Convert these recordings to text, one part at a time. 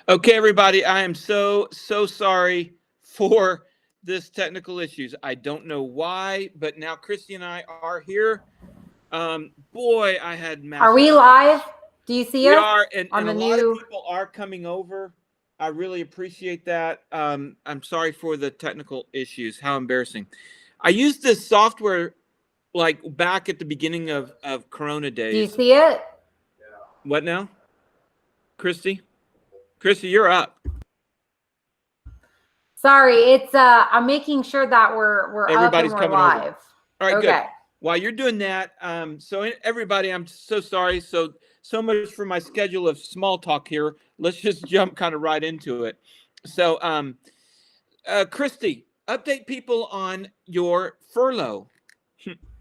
Okay, everybody, I am so sorry for this technical issues. I don't know why, but now Christy and I are here. Boy, I had massive Are we live? Do you see We us? are, and a lot of people are coming over. I really appreciate that. I'm sorry for the technical issues. How embarrassing. I used this software like back at the beginning of Corona days. Do you see it? What now? Christy, you're up. Sorry, it's I'm making sure that we're Everybody's up and we're coming live. over. All right, okay. Good. While you're doing that, so everybody, I'm so sorry. So much for my schedule of small talk here. Let's just jump kind of right into it. So, Christy, update people on your furlough.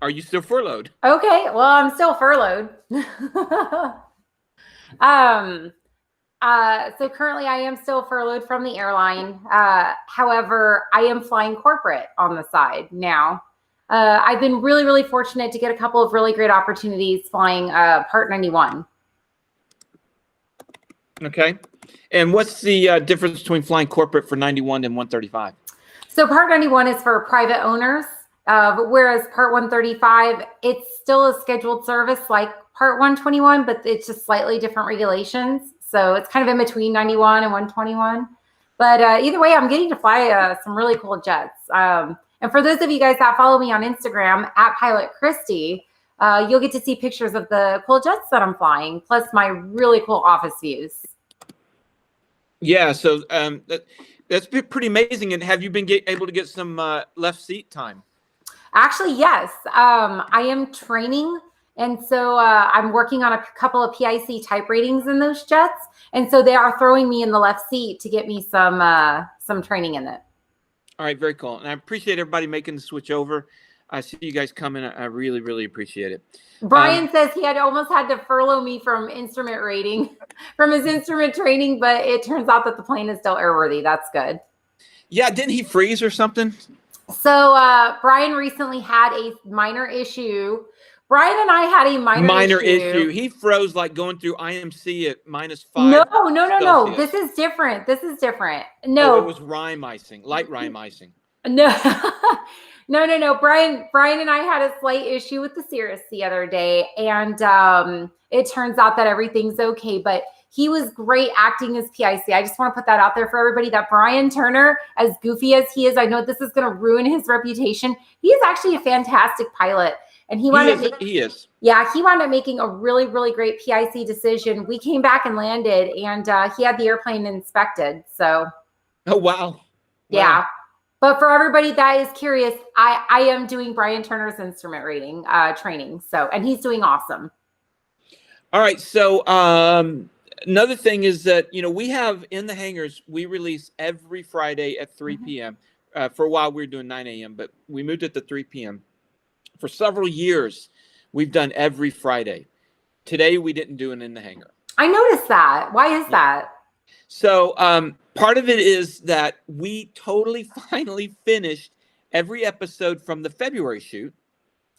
Are you still furloughed? Okay, well, I'm still furloughed. So currently I am still furloughed from the airline. However, I am flying corporate on the side now. I've been really fortunate to get a couple of really great opportunities flying Part 91. Okay. And what's the difference between flying corporate for 91 and 135? So Part 91 is for private owners, whereas Part 135, it's still a scheduled service like Part 121, but it's just slightly different regulations. So it's kind of in between 91 and 121. But either way, I'm getting to fly some really cool jets. And for those of you guys that follow me on Instagram, at Pilot Christy, you'll get to see pictures of the cool jets that I'm flying, plus my really cool office views. Yeah, so that's been pretty amazing. And have you been able to get some left seat time? Actually, yes. I am training. And so I'm working on a couple of PIC type ratings in those jets. And so they are throwing me in the left seat to get me some training in it. All right, very cool. And I appreciate everybody making the switch over. I see you guys coming. I really appreciate it. Brian says he almost had to furlough me from instrument rating, from his instrument training, but it turns out that the plane is still airworthy. That's good. Yeah, didn't he freeze or something? So Brian recently had a minor issue. Brian and I had a minor issue. He froze like going through IMC at -5. No. This is different. No. Oh, it was rime icing, light rime icing. No. No. Brian and I had a slight issue with the Cirrus the other day, and it turns out that everything's okay, but he was great acting as PIC. I just want to put that out there for everybody that Brian Turner, as goofy as he is, I know this is going to ruin his reputation. He is actually a fantastic pilot. And he wound up making a really great PIC decision. We came back and landed, and he had the airplane inspected. So, oh wow, yeah. But for everybody that is curious, I am doing Brian Turner's instrument rating training. So, and he's doing awesome. All right. So another thing is that we have in the hangars, we release every Friday at 3 p.m. For a while we were doing 9 a.m., but we moved it to 3 p.m. For several years, we've done every Friday. Today, we didn't do it in the hangar. I noticed that. Why is that? So part of it is that we totally finally finished every episode from the February shoot.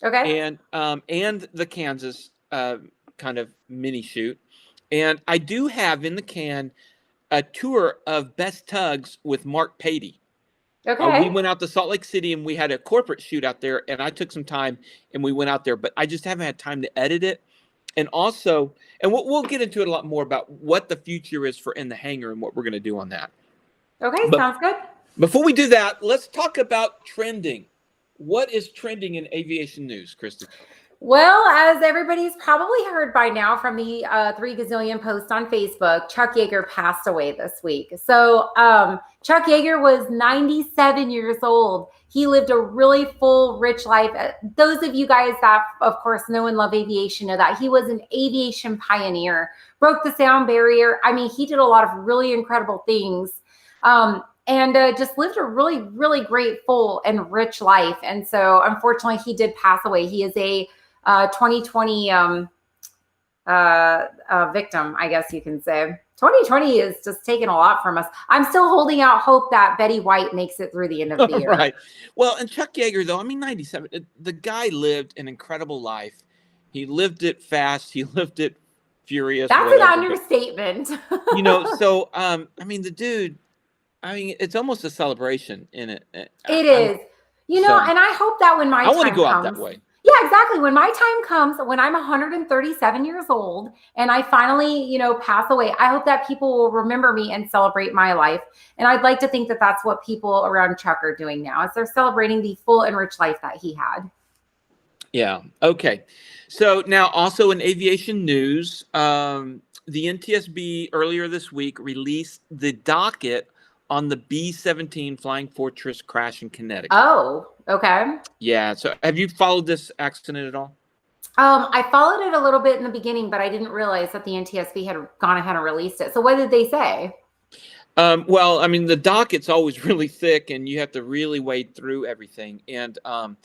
Okay. And the Kansas kind of mini shoot. And I do have in the can a tour of Best Tugs with Mark Payee. Okay. We went out to Salt Lake City and we had a corporate shoot out there, and I took some time and we went out there, but I just haven't had time to edit it. And also, and we'll get into it a lot more about what the future is for In the Hangar and what we're going to do on that. Okay, sounds good. Before we do that, let's talk about trending. What is trending in aviation news, Christy? Well, as everybody's probably heard by now from the 3 gazillion posts on Facebook, Chuck Yeager passed away this week. So Chuck Yeager was 97 years old. He lived a really full, rich life. Those of you guys that, of course, know and love aviation know that he was an aviation pioneer, broke the sound barrier. I mean, he did a lot of really incredible things. And just lived a really great, full, and rich life. And so, unfortunately, he did pass away. He is a 2020 victim, I guess you can say. 2020 is just taking a lot from us. I'm still holding out hope that Betty White makes it through the end of the year. Right. Well, and Chuck Yeager, though, 97, the guy lived an incredible life. He lived it fast. He lived it furious. That's whatever, an understatement. So I mean, the dude. I mean, it's almost a celebration in it. It is. And I hope that when my I want to time go out comes, that way. yeah, exactly. When my time comes, when I'm 137 years old and I finally, pass away, I hope that people will remember me and celebrate my life. And I'd like to think that that's what people around Chuck are doing now, is they're celebrating the full and rich life that he had. Yeah. Okay. So now also in aviation news, the NTSB earlier this week released the docket on the B-17 Flying Fortress crash in Connecticut. Oh, okay. Yeah. So have you followed this accident at all? I followed it a little bit in the beginning, but I didn't realize that the NTSB had gone ahead and released it. So what did they say? Well, I mean, the docket's always really thick, and you have to really wade through everything. And I've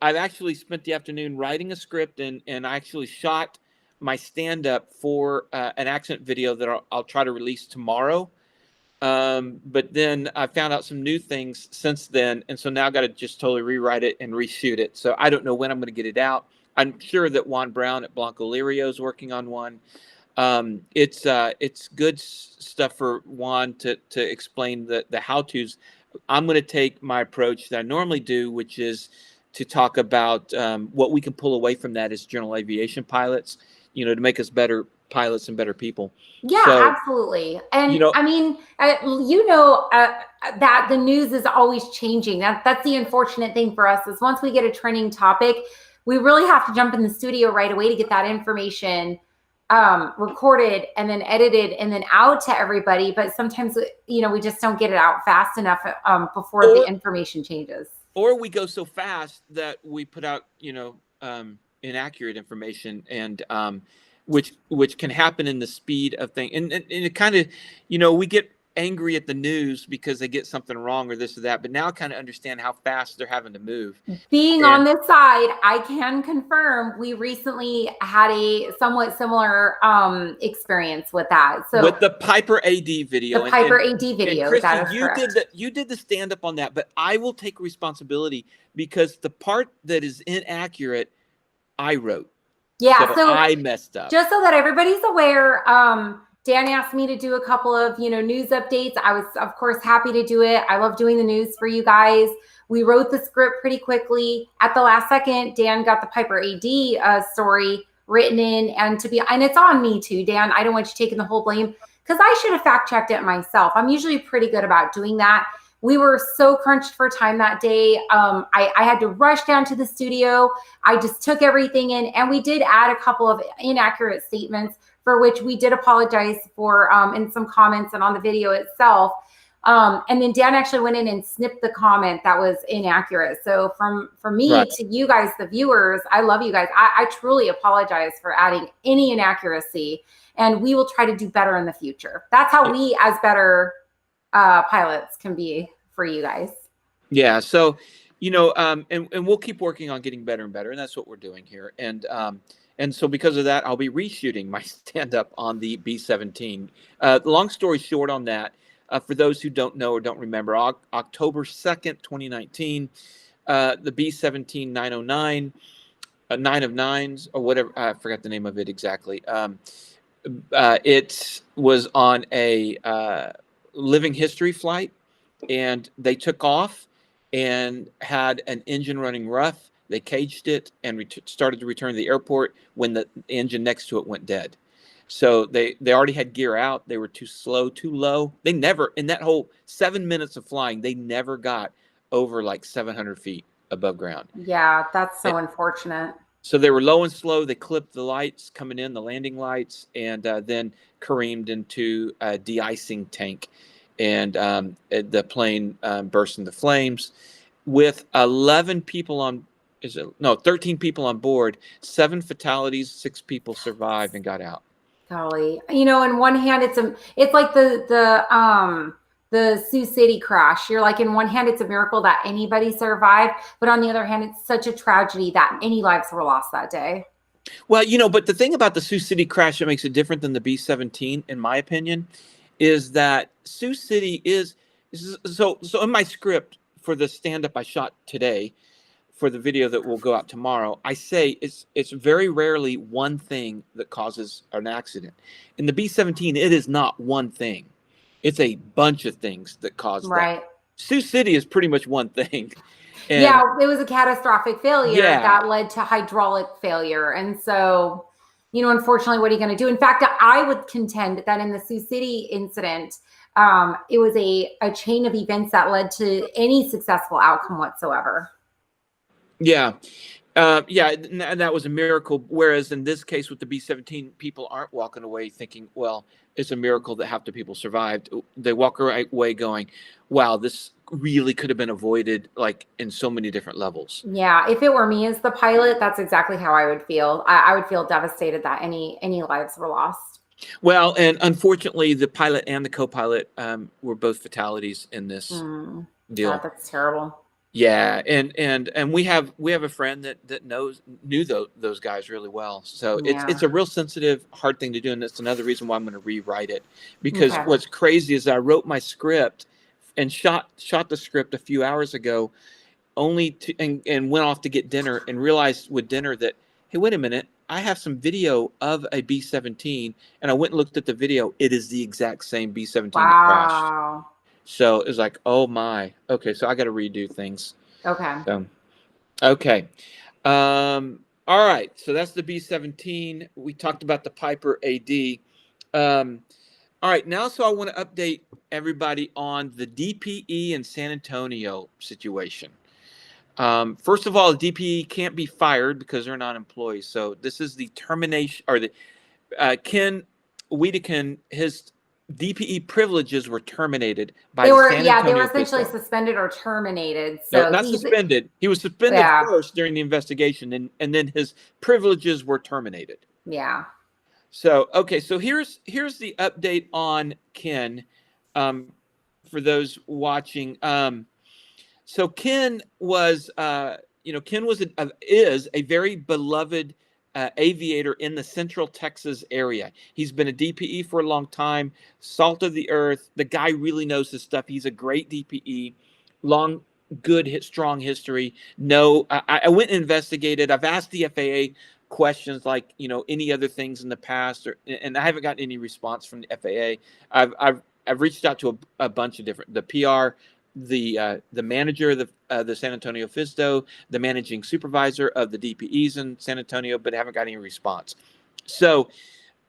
actually spent the afternoon writing a script, and I actually shot my stand-up for an accident video that I'll try to release tomorrow. But then I found out some new things since then, and so now I got to just totally rewrite it and reshoot it. So I don't know when I'm going to get it out. I'm sure that Juan Browne at Blancolirio is working on one. It's good stuff for Juan to explain the how-tos. I'm going to take my approach that I normally do, which is to talk about what we can pull away from that as general aviation pilots, to make us better pilots and better people. Yeah, So, absolutely. And I mean, that the news is always changing. That's the unfortunate thing for us, is once we get a trending topic, we really have to jump in the studio right away to get that information recorded and then edited and then out to everybody. But sometimes, we just don't get it out fast enough before the information changes. Or we go so fast that we put out, inaccurate information, and which can happen in the speed of things. And it kind of, we get angry at the news because they get something wrong or this or that. But now I kind of understand how fast they're having to move. Being on this side, I can confirm we recently had a somewhat similar experience with that. So with the Piper AD video. The Piper AD video. And Christy, that is correct. You did the stand-up on that, but I will take responsibility because the part that is inaccurate, I wrote. Yeah, so I messed up. Just so that everybody's aware, Dan asked me to do a couple of, news updates. I was, of course, happy to do it. I love doing the news for you guys. We wrote the script pretty quickly. At the last second, Dan got the Piper AD story written in, and it's on me too, Dan. I don't want you taking the whole blame, because I should have fact-checked it myself. I'm usually pretty good about doing that. We were so crunched for time that day. I had to rush down to the studio. I just took everything in, and we did add a couple of inaccurate statements, for which we did apologize for in some comments and on the video itself. And then Dan actually went in and snipped the comment that was inaccurate. So from me to you guys, the viewers, I love you guys. I truly apologize for adding any inaccuracy, and we will try to do better in the future. That's how we, as better pilots, can be for you guys. Yeah. So, and we'll keep working on getting better and better. And that's what we're doing here. And so because of that, I'll be reshooting my stand-up on the B-17. Long story short on that, for those who don't know or don't remember, October 2nd, 2019, the B-17 909, 9 of 9s, or whatever, I forgot the name of it exactly. It was on a living history flight, and they took off and had an engine running rough. They caged it and started to return to the airport when the engine next to it went dead. So they already had gear out. They were too slow, too low. They never, in that whole 7 minutes of flying, they never got over like 700 feet above ground. Yeah, that's so unfortunate. So they were low and slow. They clipped the lights coming in, the landing lights, and then careened into a de-icing tank. And the plane burst into flames with 13 people on board, 7 fatalities, 6 people survived and got out. Golly, in one hand, it's like the Sioux City crash. You're like, in one hand, it's a miracle that anybody survived, but on the other hand, it's such a tragedy that any lives were lost that day. Well, but the thing about the Sioux City crash that makes it different than the B-17, in my opinion, is that Sioux City is so in my script for the stand-up I shot today, for the video that will go out tomorrow, I say it's very rarely one thing that causes an accident. In the B-17, it is not one thing. It's a bunch of things that cause Right. that. Sioux City is pretty much one thing. And yeah, it was a catastrophic failure Yeah. that led to hydraulic failure. And so, unfortunately, what are you going to do? In fact, I would contend that in the Sioux City incident, it was a chain of events that led to any successful outcome whatsoever. Yeah. And that was a miracle. Whereas in this case with the B-17, people aren't walking away thinking, well, it's a miracle that half the people survived. They walk away going, wow, this really could have been avoided, like in so many different levels. Yeah, if it were me as the pilot, that's exactly how I would feel. I would feel devastated that any lives were lost. Well, and unfortunately, the pilot and the co-pilot were both fatalities in this deal. God, that's terrible. Yeah, and we have a friend that knew those guys really well. So it's a real sensitive, hard thing to do, and that's another reason why I'm going to rewrite it. Because what's crazy is I wrote my script and shot the script a few hours ago, and went off to get dinner and realized with dinner that, hey, wait a minute, I have some video of a B-17, and I went and looked at the video. It is the exact same B-17 that crashed. So it's like, oh my, okay, so I got to redo things. Okay. So, okay. All right. So that's the B-17. We talked about the Piper AD. All right. Now, so I want to update everybody on the DPE in San Antonio situation. First of all, the DPE can't be fired because they're not employees. So this is the termination, or the Ken Wittekiend, his DPE privileges were terminated by the San Antonio they were essentially official. suspended or terminated. So no, not suspended. He was suspended first during the investigation, and then his privileges were terminated. Yeah. So okay, so here's the update on Ken, for those watching. So Ken was, is a very beloved aviator in the Central Texas area. He's been a DPE for a long time, salt of the earth. The guy really knows his stuff. He's a great DPE, strong history. No, I went and investigated. I've asked the FAA questions like, any other things in the past, and I haven't gotten any response from the FAA. I've reached out to a bunch of different, the PR, the manager of the San Antonio FISDO, the managing supervisor of the DPEs in San Antonio, but haven't got any response. So,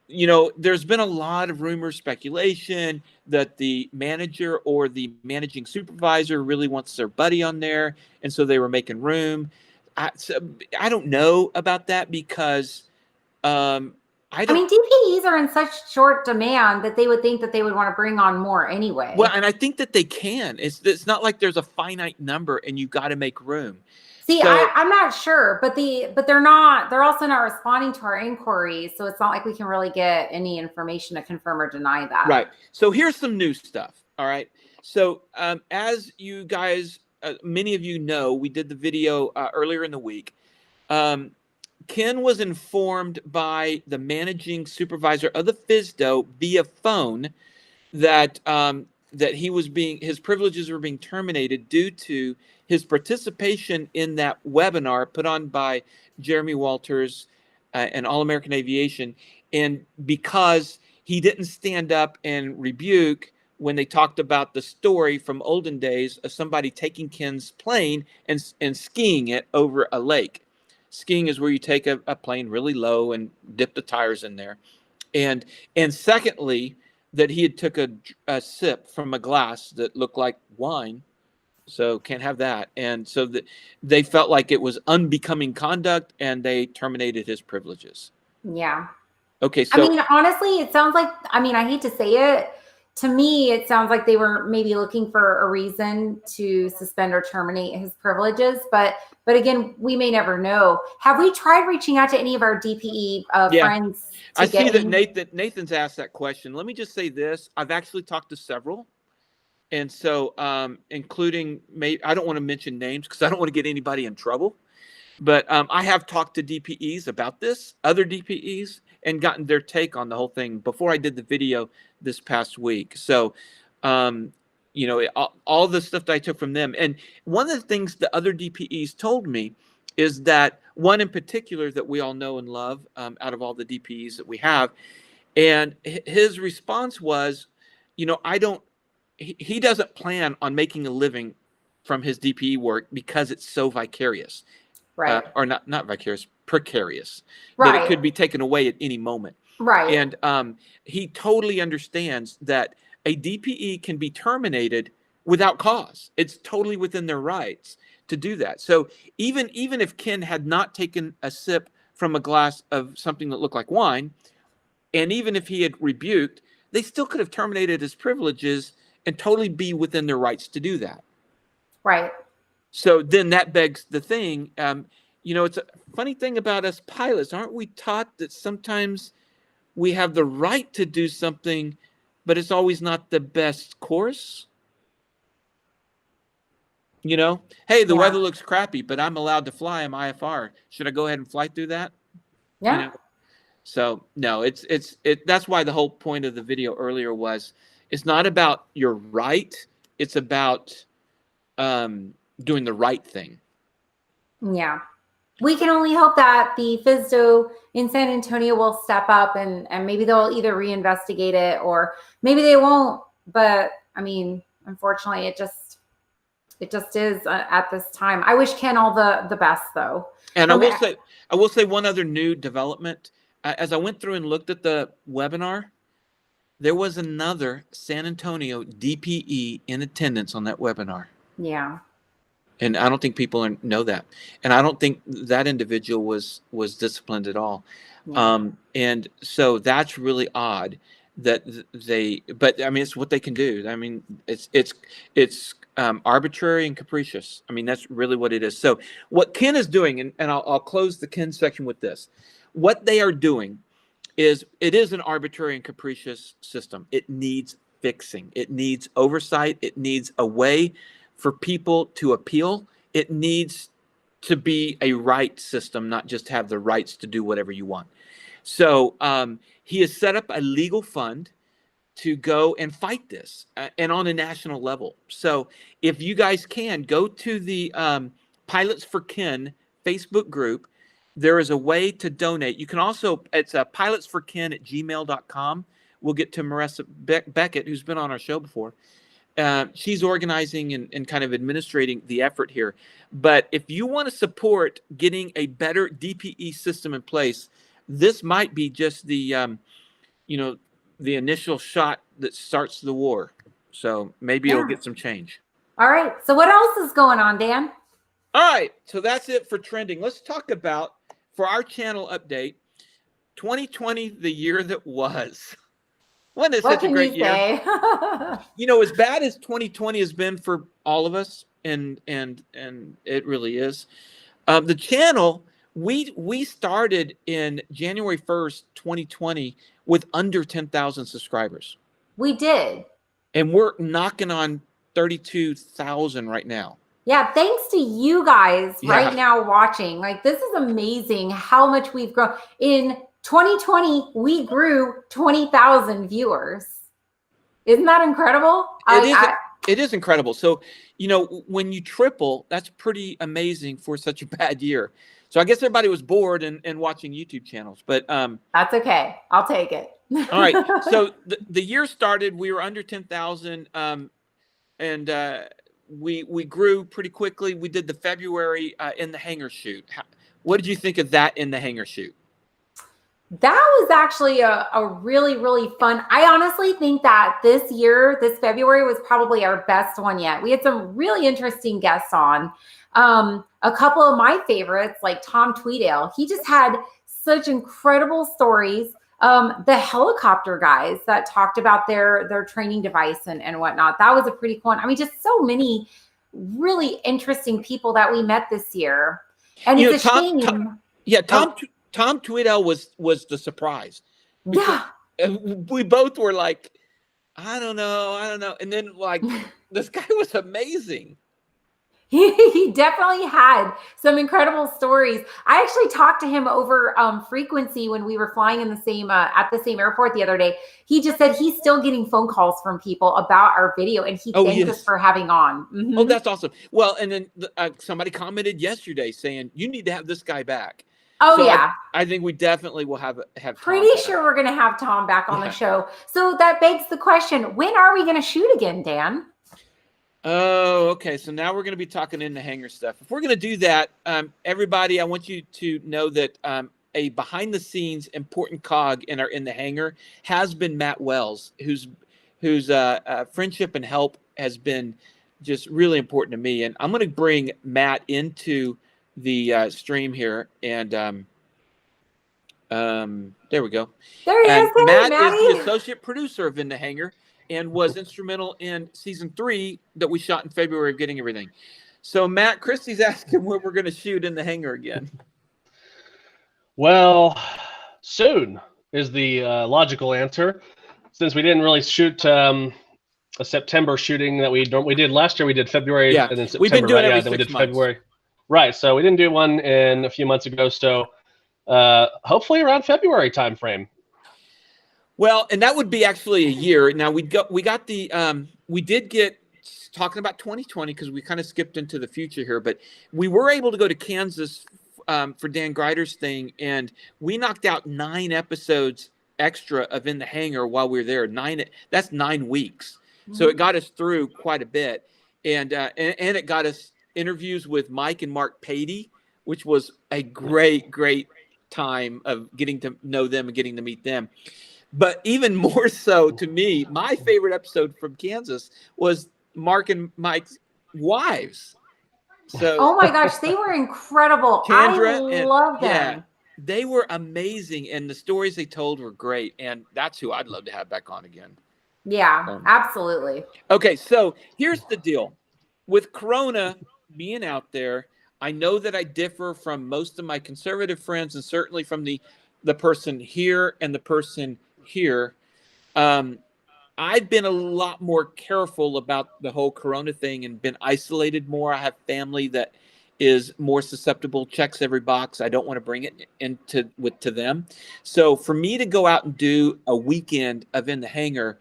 there's been a lot of rumors, speculation that the manager or the managing supervisor really wants their buddy on there, and so they were making room. I don't know about that because DPEs are in such short demand that they would think that they would want to bring on more anyway. Well, and I think that they can. It's not like there's a finite number and you got to make room. See, I'm not sure, but they're also not responding to our inquiries, so it's not like we can really get any information to confirm or deny that. Right. So here's some new stuff. All right. So as you guys, many of you know, we did the video earlier in the week. Ken was informed by the managing supervisor of the FISDO via phone that his privileges were being terminated due to his participation in that webinar put on by Jeremy Walters and All American Aviation, and because he didn't stand up and rebuke when they talked about the story from olden days of somebody taking Ken's plane and skiing it over a lake. Skiing is where you take a plane really low and dip the tires in there. And secondly, that he had took a sip from a glass that looked like wine, so can't have that. And so they felt like it was unbecoming conduct, and they terminated his privileges. Yeah. Okay, so honestly, it sounds like, I hate to say it, to me, it sounds like they were maybe looking for a reason to suspend or terminate his privileges. But again, we may never know. Have we tried reaching out to any of our DPE friends? I see that Nathan's asked that question. Let me just say this. I've actually talked to several. And so including, I don't want to mention names because I don't want to get anybody in trouble. But I have talked to DPEs about this, other DPEs, and gotten their take on the whole thing before I did the video this past week. So all the stuff that I took from them. And one of the things the other DPEs told me is that one in particular that we all know and love, out of all the DPEs that we have, and his response was, he doesn't plan on making a living from his DPE work because it's so vicarious, Right. or not vicarious, precarious, Right. that it could be taken away at any moment. Right. And he totally understands that a DPE can be terminated without cause. It's totally within their rights to do that. So even if Ken had not taken a sip from a glass of something that looked like wine, and even if he had rebuked, they still could have terminated his privileges and totally be within their rights to do that. Right. So then that begs the thing, it's a funny thing about us pilots. Aren't we taught that sometimes we have the right to do something, but it's always not the best course? Hey, the weather looks crappy, but I'm allowed to fly. I'm IFR. Should I go ahead and fly through that? Yeah. So no, that's why the whole point of the video earlier was, it's not about your right. It's about doing the right thing. Yeah. We can only hope that the FSDO in San Antonio will step up and maybe they'll either reinvestigate it or maybe they won't. But I mean, unfortunately, it just is at this time. I wish Ken all the best though. And I will say one other new development. As I went through and looked at the webinar, there was another San Antonio DPE in attendance on that webinar. Yeah. And I don't think people know that. And I don't think that individual was disciplined at all. Yeah. And so that's really odd that but I mean, it's what they can do. I mean, it's arbitrary and capricious. I mean, that's really what it is. So what Ken is doing, and I'll close the Ken section with this. What they are doing is, it is an arbitrary and capricious system. It needs fixing. It needs oversight. It needs a way for people to appeal. It needs to be a right system, not just have the rights to do whatever you want. So he has set up a legal fund to go and fight this, and on a national level. So if you guys can, go to the Pilots for Ken Facebook group. There is a way to donate. You can also, it's pilotsforken@gmail.com. We'll get to Marissa Beckett, who's been on our show before. She's organizing and kind of administrating the effort here. But if you want to support getting a better DPE system in place, this might be just the initial shot that starts the war. So maybe it'll get some change. All right. So what else is going on, Dan? All right. So that's it for trending. Let's talk about, for our channel update, 2020, the year that was. Wasn't it such a great year? As bad as 2020 has been for all of us, and it really is. The channel, we started in January 1st, 2020 with under 10,000 subscribers. We did. And we're knocking on 32,000 right now. Yeah, thanks to you guys right now watching. Like, this is amazing how much we've grown. In 2020, we grew 20,000 viewers. Isn't that incredible? It is incredible. So, when you triple, that's pretty amazing for such a bad year. So I guess everybody was bored and watching YouTube channels, but that's okay. I'll take it. All right. So the year started, we were under 10,000, and we grew pretty quickly. We did the February In The Hangar shoot. What did you think of that In The Hangar shoot? That was actually a really, really fun. I honestly think that this February was probably our best one yet. We had some really interesting guests on. A couple of my favorites, like Tom Tweedale, he just had such incredible stories. The helicopter guys that talked about their training device and whatnot. That was a pretty cool one. I mean, just so many really interesting people that we met this year. And it's a shame. Tom Tweedale was the surprise. Yeah. We both were like, I don't know. And then like, this guy was amazing. He definitely had some incredible stories. I actually talked to him over frequency when we were flying in the same at the same airport the other day. He just said he's still getting phone calls from people about our video, and he thanked us for having on. Oh, that's awesome. Well, and then somebody commented yesterday saying you need to have this guy back. Oh, so yeah. I think we definitely will have Pretty Tom sure we're going to have Tom back on the show. So that begs the question, when are we going to shoot again, Dan? Oh, okay. So now we're going to be talking In the Hangar stuff. If we're going to do that, everybody, I want you to know that a behind-the-scenes important cog in our In the Hangar has been Matt Wells, whose friendship and help has been just really important to me. And I'm going to bring Matt into the stream here, and there we go. There he is. Matt is the associate producer of In the Hangar, and was instrumental in season 3 that we shot in February of getting everything. So, Matt, Christy's asking when we're going to shoot In the Hangar again. Well, soon is the logical answer. Since we didn't really shoot a September shooting that we did last year, we did February and then September. We've been doing right? every then we did 6 months. February. Right, so we didn't do one in a few months ago. So hopefully around February timeframe. Well, and that would be actually a year. Now we did get talking about 2020 because we kind of skipped into the future here, but we were able to go to Kansas for Dan Greider's thing, and we knocked out 9 episodes extra of In the Hangar while we were there. That's 9 weeks. Mm-hmm. So it got us through quite a bit, and it got us interviews with Mike and Mark Payee, which was a great time of getting to know them and getting to meet them. But even more so to me, my favorite episode from Kansas was Mark and Mike's wives. So, oh my gosh, they were incredible. Kendra I love them. Yeah, they were amazing, and the stories they told were great. And that's who I'd love to have back on again. Yeah, absolutely. Okay, so here's the deal. With Corona being out there, I know that I differ from most of my conservative friends, and certainly from the person here and the person here. I've been a lot more careful about the whole Corona thing and been isolated more. I have family that is more susceptible, checks every box. I don't want to bring it to them. So for me to go out and do a weekend of In the Hangar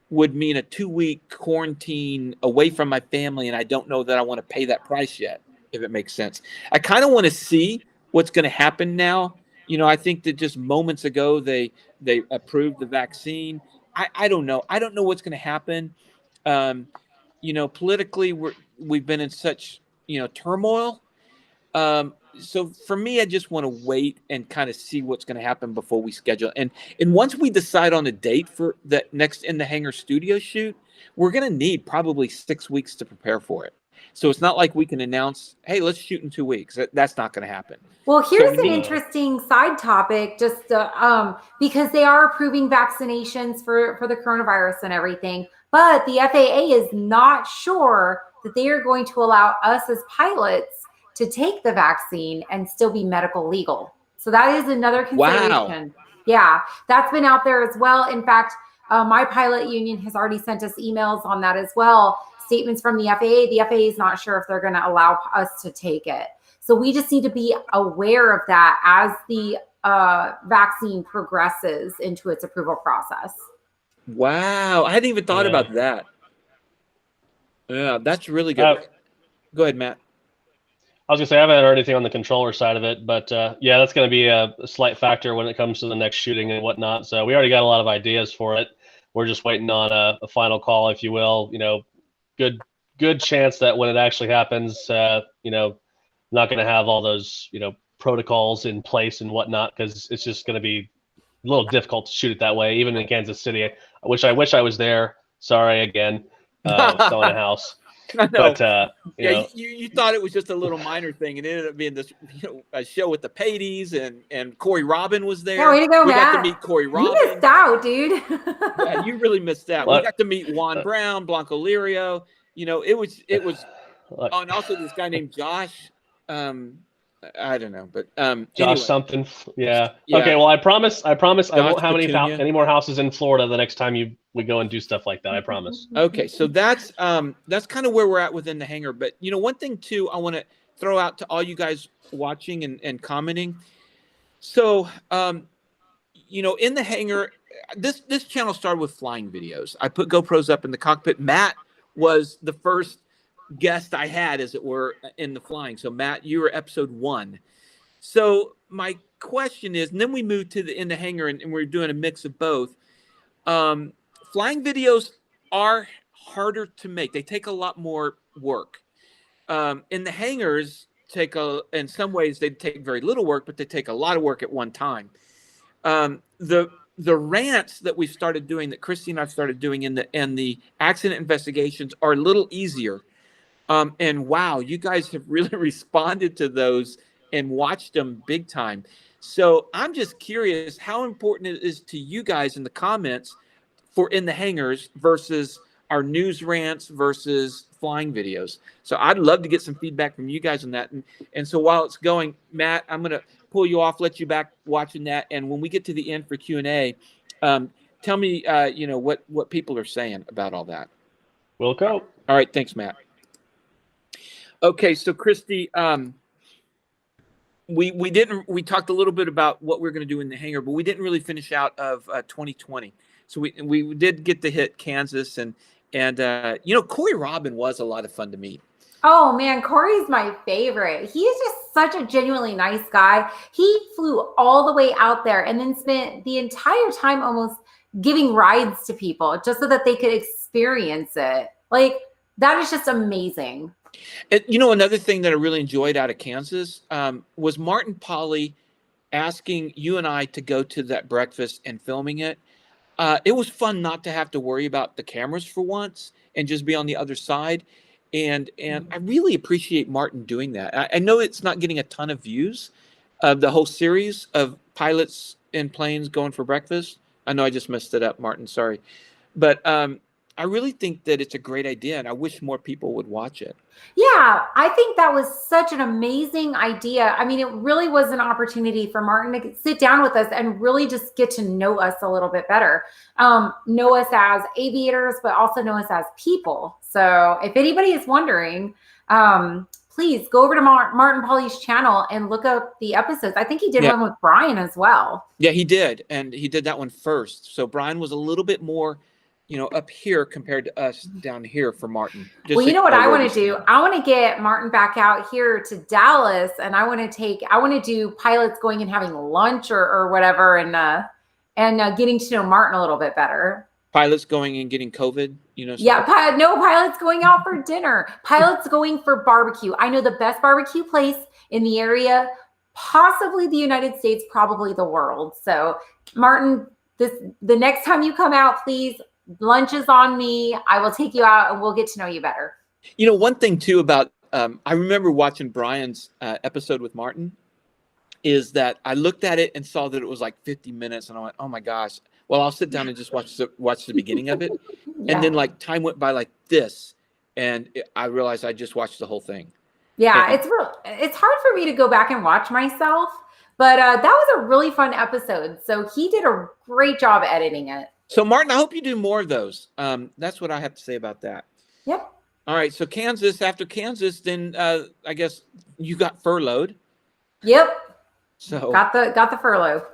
would mean a 2-week quarantine away from my family, and I don't know that I want to pay that price yet, if it makes sense. I kind of want to see what's going to happen now. You know, I think that just moments ago they approved the vaccine. I don't know. I don't know what's going to happen. You know, politically we've been in such, turmoil. So for me, I just want to wait and kind of see what's going to happen before we schedule. And once we decide on a date for the next In the Hangar studio shoot, we're going to need probably 6 weeks to prepare for it. So it's not like we can announce, hey, let's shoot in 2 weeks. That's not going to happen. Well, here's an interesting side topic, just because they are approving vaccinations for the coronavirus and everything, but the FAA is not sure that they are going to allow us as pilots to take the vaccine and still be medical legal. So that is another consideration. Wow. Yeah, that's been out there as well. In fact, my pilot union has already sent us emails on that as well. Statements from the FAA. The FAA is not sure if they're going to allow us to take it. So we just need to be aware of that as the vaccine progresses into its approval process. Wow. I hadn't even thought about that. Yeah, that's really good. Go ahead, Matt. I was going to say, I haven't heard anything on the controller side of it, but yeah, that's going to be a slight factor when it comes to the next shooting and whatnot. So we already got a lot of ideas for it. We're just waiting on a final call, if you will. Good chance that when it actually happens, not going to have all those, protocols in place and whatnot, because it's just going to be a little difficult to shoot it that way, even in Kansas City. I wish I was there. Sorry again, selling a house. I know. But you thought it was just a little minor thing, and it ended up being this, a show with the Payees, and Corey Robin was there. Yeah, way to go, we Matt. got to meet Corey Robin. You missed out, dude. Yeah, you really missed out. We got to meet Juan Browne, Blancolirio. It was, and also this guy named Josh. I don't know, but Josh anyway. something. Yeah. Yeah. Okay. Well, I promise I Josh won't have Petunia. any more houses in Florida the next time we go and do stuff like that. I promise. Okay, so that's kind of where we're at within the hangar. But one thing too, I want to throw out to all you guys watching and commenting. So in the hangar, this channel started with flying videos. I put GoPros up in the cockpit. Matt was the first guest I had, as it were, in the flying. So Matt, you were episode 1. So my question is, and then we moved to the In the Hangar, and we're doing a mix of both. Flying videos are harder to make. They take a lot more work. In the hangars, in some ways they take very little work, but they take a lot of work at one time. The rants that we started doing, that Christy and I started doing in the accident investigations, are a little easier. And wow, you guys have really responded to those and watched them big time. So I'm just curious how important it is to you guys in the comments for In the Hangars versus our news rants versus flying videos. So I'd love to get some feedback from you guys on that. And so while it's going, Matt, I'm going to pull you off, let you back watching that. And when we get to the end for Q&A, tell me, what people are saying about all that. We'll go. All right. Thanks, Matt. Okay. So Christy, we talked a little bit about what we're going to do in the hangar, but we didn't really finish out of 2020. So we did get to hit Kansas, and Corey Robin was a lot of fun to meet. Oh man, Corey's my favorite. He is just such a genuinely nice guy. He flew all the way out there and then spent the entire time almost giving rides to people just so that they could experience it. Like, that is just amazing. And, another thing that I really enjoyed out of Kansas was Martin Polly asking you and I to go to that breakfast and filming it. It was fun not to have to worry about the cameras for once and just be on the other side. And I really appreciate Martin doing that. I know it's not getting a ton of views of the whole series of pilots in planes going for breakfast. I know I just messed it up, Martin. Sorry. But I really think that it's a great idea, and I wish more people would watch it. Yeah, I think that was such an amazing idea. I mean, it really was an opportunity for Martin to sit down with us and really just get to know us a little bit better. Know us as aviators, but also know us as people. So if anybody is wondering, please go over to Martin Polly's channel and look up the episodes. I think he did one with Brian as well. Yeah, he did. And he did that one first. So Brian was a little bit more up here compared to us down here for Martin. Well, you know what I want to do? I want to get Martin back out here to Dallas, and I want to do pilots going and having lunch or whatever, and getting to know Martin a little bit better. Pilots going and getting COVID, Yeah, pilots going out for dinner. Pilots going for barbecue. I know the best barbecue place in the area, possibly the United States, probably the world. So, Martin, the next time you come out, please. Lunch is on me. I will take you out and we'll get to know you better. One thing too about, I remember watching Brian's episode with Martin, is that I looked at it and saw that it was like 50 minutes. And I went, oh my gosh, well, I'll sit down and just watch the beginning of it. Yeah. And then like time went by like this. And I realized I just watched the whole thing. Yeah, it's hard for me to go back and watch myself, but that was a really fun episode. So he did a great job editing it. So, Martin, I hope you do more of those. That's what I have to say about that. Yep. All right. So, after Kansas, then I guess you got furloughed. Yep. So got the furlough.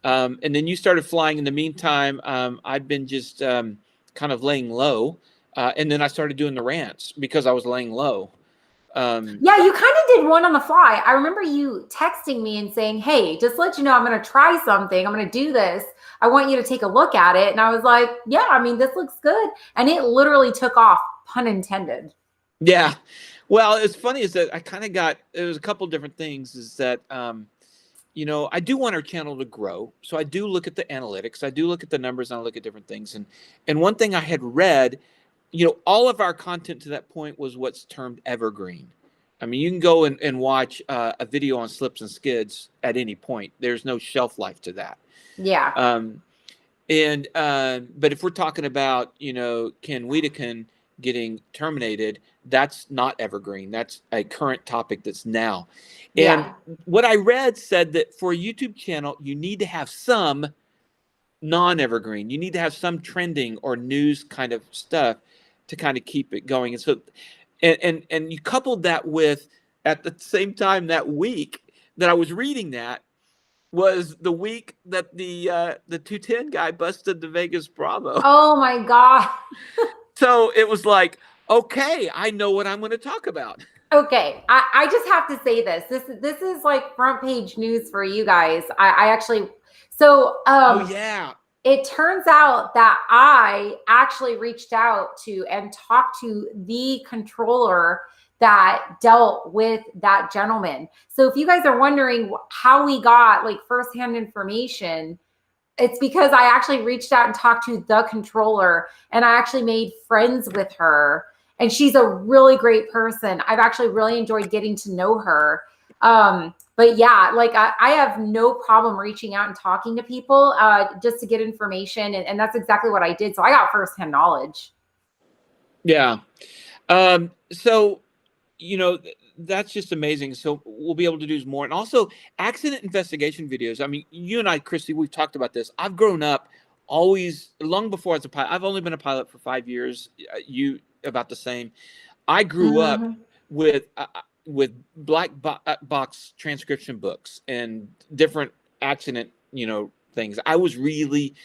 And then you started flying. In the meantime, I'd been just kind of laying low. And then I started doing the rants because I was laying low. Yeah, you kind of did one on the fly. I remember you texting me and saying, hey, just let you know, I'm going to try something. I'm going to do this. I want you to take a look at it. And I was like, yeah, I mean, this looks good. And it literally took off, pun intended. Yeah. Well, it's funny is that I kind of it was a couple different things is that, I do want our channel to grow. So I do look at the analytics. I do look at the numbers and I look at different things. And one thing I had read, all of our content to that point was what's termed evergreen. I mean, you can go and watch a video on slips and skids at any point. There's no shelf life to that. Yeah. But if we're talking about, Ken Wittekiend getting terminated, that's not evergreen. That's a current topic that's now. Yeah. And what I read said that for a YouTube channel, you need to have some non-evergreen. You need to have some trending or news kind of stuff to kind of keep it going. And so, and you coupled that with, at the same time, that week that I was reading that was the week that the 210 guy busted the Vegas Bravo. Oh my God. So it was like, okay, I know what I'm going to talk about. Okay, I just have to say this. This is like front page news for you guys. I actually, so Oh yeah. it turns out that I actually reached out to and talked to the controller that dealt with that gentleman. So if you guys are wondering how we got like firsthand information, it's because I actually reached out and talked to the controller, and I actually made friends with her. And she's a really great person. I've actually really enjoyed getting to know her. But yeah, like I have no problem reaching out and talking to people just to get information. And that's exactly what I did. So I got firsthand knowledge. Yeah. So, that's just amazing. So we'll be able to do more. And also accident investigation videos. I mean, you and I, Christy, we've talked about this. I've grown up always, long before I was a pilot. I've only been a pilot for 5 years. You about the same. I grew up with black box transcription books and different accident, things. I was really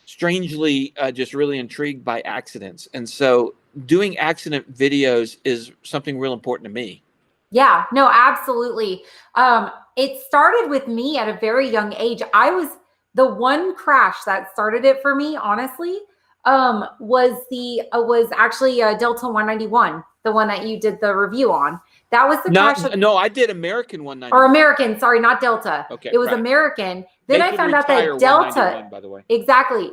strangely just really intrigued by accidents. And so doing accident videos is something real important to me. Yeah, no, absolutely. It started with me at a very young age. I was the one crash that started it for me, honestly, was actually Delta 191, the one that you did the review on. That was the crash. No, I did American 191. Or American, sorry, not Delta. Okay, it was right. American. Then I found out that Delta, by the way. Exactly,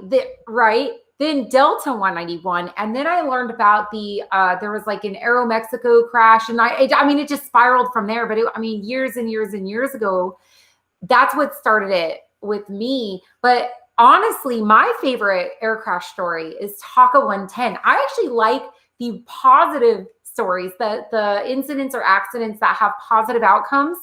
right. Then Delta 191, and then I learned about the there was like an Aeromexico crash, and I mean it just spiraled from there. But years and years and years ago, that's what started it with me. But honestly, my favorite air crash story is Taka 110. I actually like the positive stories, the incidents or accidents that have positive outcomes.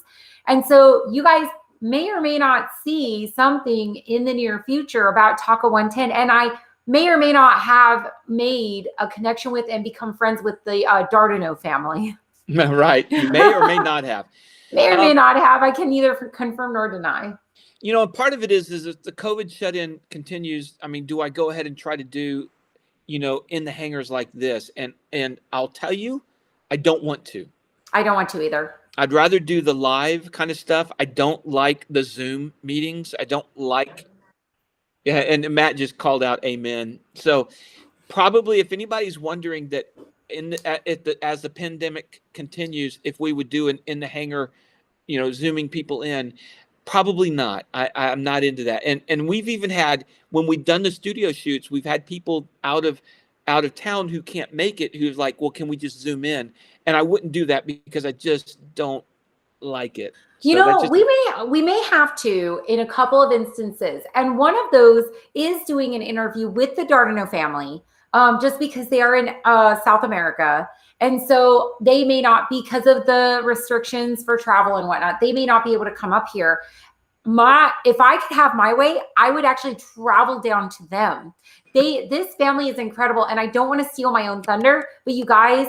And so you guys may or may not see something in the near future about Taka 110. And I may or may not have made a connection with and become friends with the Dardano family. Right. You may or may not have. May or may not have. I can neither confirm nor deny. Part of it is if the COVID shut-in continues, I mean, do I go ahead and try to do, in the hangars like this? And I'll tell you, I don't want to. I don't want to either. I'd rather do the live kind of stuff. I don't like the Zoom meetings. I don't like, yeah, and Matt just called out amen. So probably if anybody's wondering that as the pandemic continues, if we would do an in the hangar, Zooming people in, probably not. I'm not into that. And we've even had, when we've done the studio shoots, we've had people out of town who can't make it, who's like, well, can we just Zoom in? And I wouldn't do that because I just don't like it. We may have to in a couple of instances. And one of those is doing an interview with the Dardano family, just because they are in South America. And so they may not, because of the restrictions for travel and whatnot, they may not be able to come up here. If I could have my way, I would actually travel down to them. This family is incredible, and I don't want to steal my own thunder, but you guys,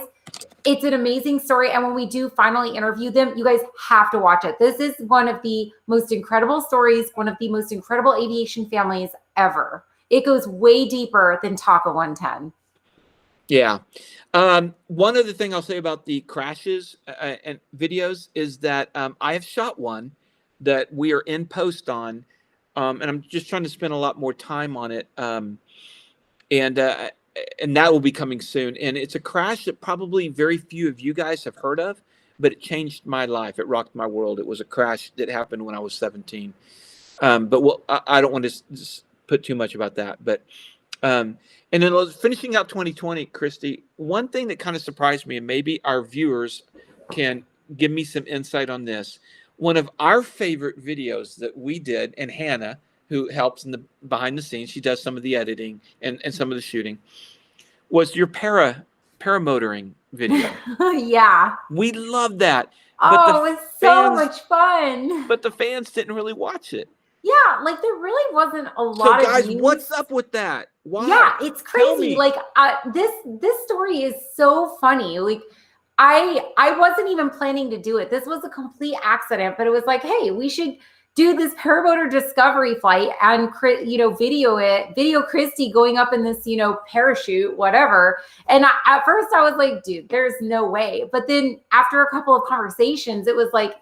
it's an amazing story. And when we do finally interview them, you guys have to watch it. This is one of the most incredible stories, one of the most incredible aviation families ever. It goes way deeper than Taka 110. Yeah. One other thing I'll say about the crashes and videos is that I have shot one that we are in post on, and I'm just trying to spend a lot more time on it. And that will be coming soon. And it's a crash that probably very few of you guys have heard of, but it changed my life. It rocked my world. It was a crash that happened when I was 17. But I don't want to put too much about that. But and then finishing out 2020, Christy, one thing that kind of surprised me, and maybe our viewers can give me some insight on this. One of our favorite videos that we did, and Hannah, who helps in the behind the scenes, she does some of the editing and some of the shooting, was your paramotoring video. Yeah. We love that. Oh, it was so much fun. But the fans didn't really watch it. Yeah, like there really wasn't a lot So guys, of use. what's up with that? Why? Yeah, it's crazy. Like this story is so funny. Like I wasn't even planning to do it. This was a complete accident, but it was like, hey, we should do this paramotor discovery flight and video Christy going up in this, parachute, whatever. And at first I was like, dude, there's no way. But then after a couple of conversations, it was like,